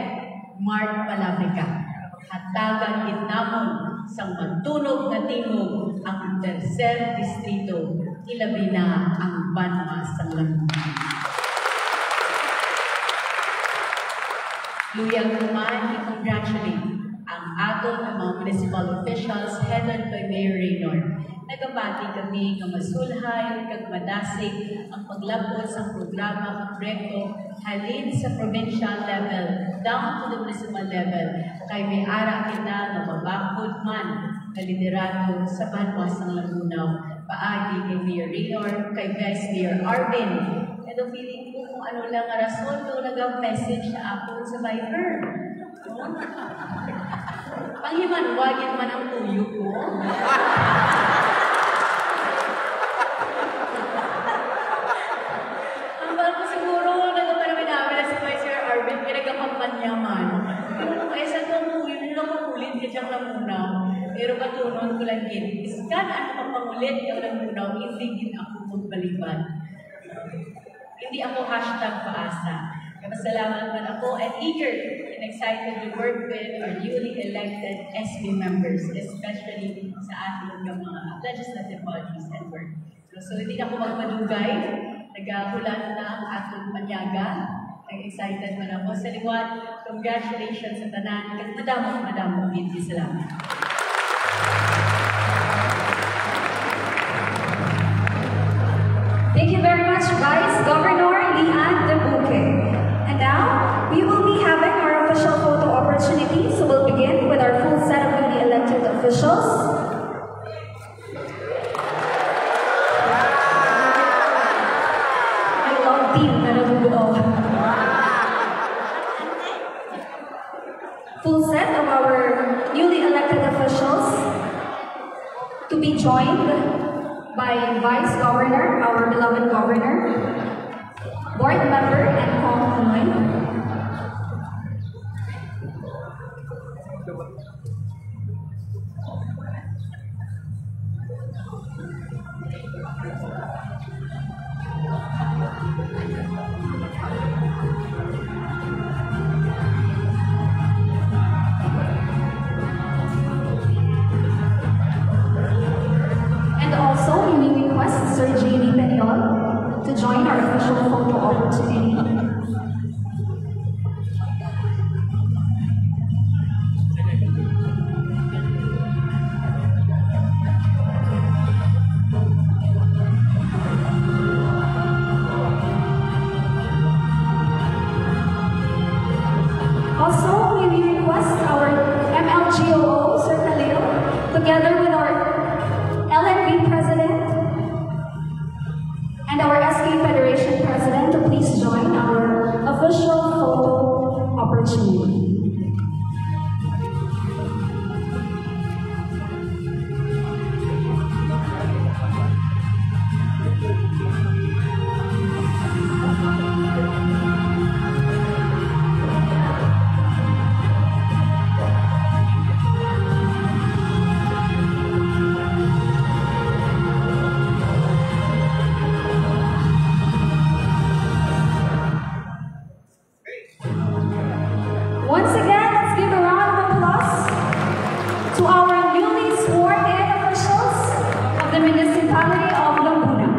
Mark Palabrica. Hatagan itnamon sang magtunog na tingog ang tercer distrito, ilabi na ang panuasang Langgunao. Luyang naman i-congratulate ang aton ng mga municipal officials headed by Mayor Raynor. Nagabati kami ng masulhay, kag madasig ang paglabot sa programa at proyekto halin sa provincial level down to the municipal level kay may ara kita na mabakod man na liderato sa panuasang Langgunao. Paagi kay Mayor Raynor, kay Vice Mayor Arvin. Ito feeling ko kung ano lang ang rason to nag-message sa ako sa Viber. Panghimanwagin man ang tuyo ko. Ang bago siguro, nagpapanawin namin na si Vice Mayor Arvin, pinagkampanya man. Kaya sa itong tuyo, nila makulit ka siyang Langgunao. Pero patunod ko lang gin, iskan ano mapangulit yung Langgunao, hindi gin ako magbaliban. Hindi ako #paasa. Masalamat man ako and eager and excited to work with our newly elected SB members, especially sa ating mga legislative bodies and work. So hindi na ako magpadugay. Naghulat na ang atong panyaga. Excited man ako sa liwat. Congratulations sa tanan. Kat madamo, beauty. Salamat. Thank you very much, Vice Governor Lian Debuque. And now, we will be having our official photo opportunity. So we'll begin with our full set of newly elected officials. I love team na nabubuo. Full set of our newly elected officials to be joined by Vice Governor, our beloved Governor, Board Member, and Kong Hanoy. Sir J.B. Penion to join our official photo opportunity. Also, may we request our MLGOO, Sir Khalil, together with our LNB President and our SK Federation President to please join our official photo opportunity. Once again, let's give a round of applause to our newly sworn-in officials of the municipality of Laguna.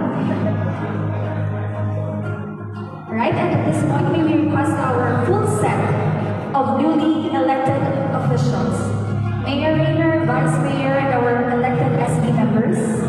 Alright, and at this point, may we request our full set of newly elected officials. Mayor Rainer, Vice Mayor, and our elected SB members.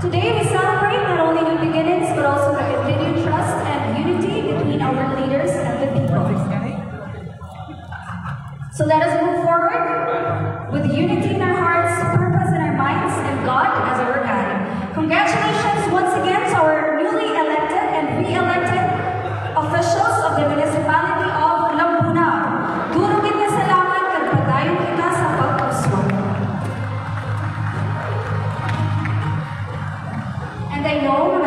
Today we celebrate not only new beginnings but also the continued trust and unity between our leaders and the people. So let us move forward with unity in our hearts, purpose in our minds, and God as our guide. Congratulations once again to our newly elected and re-elected officials of the municipality of Laguna. Durugin na salamat kag padayon kita sa pag-uswag. And I know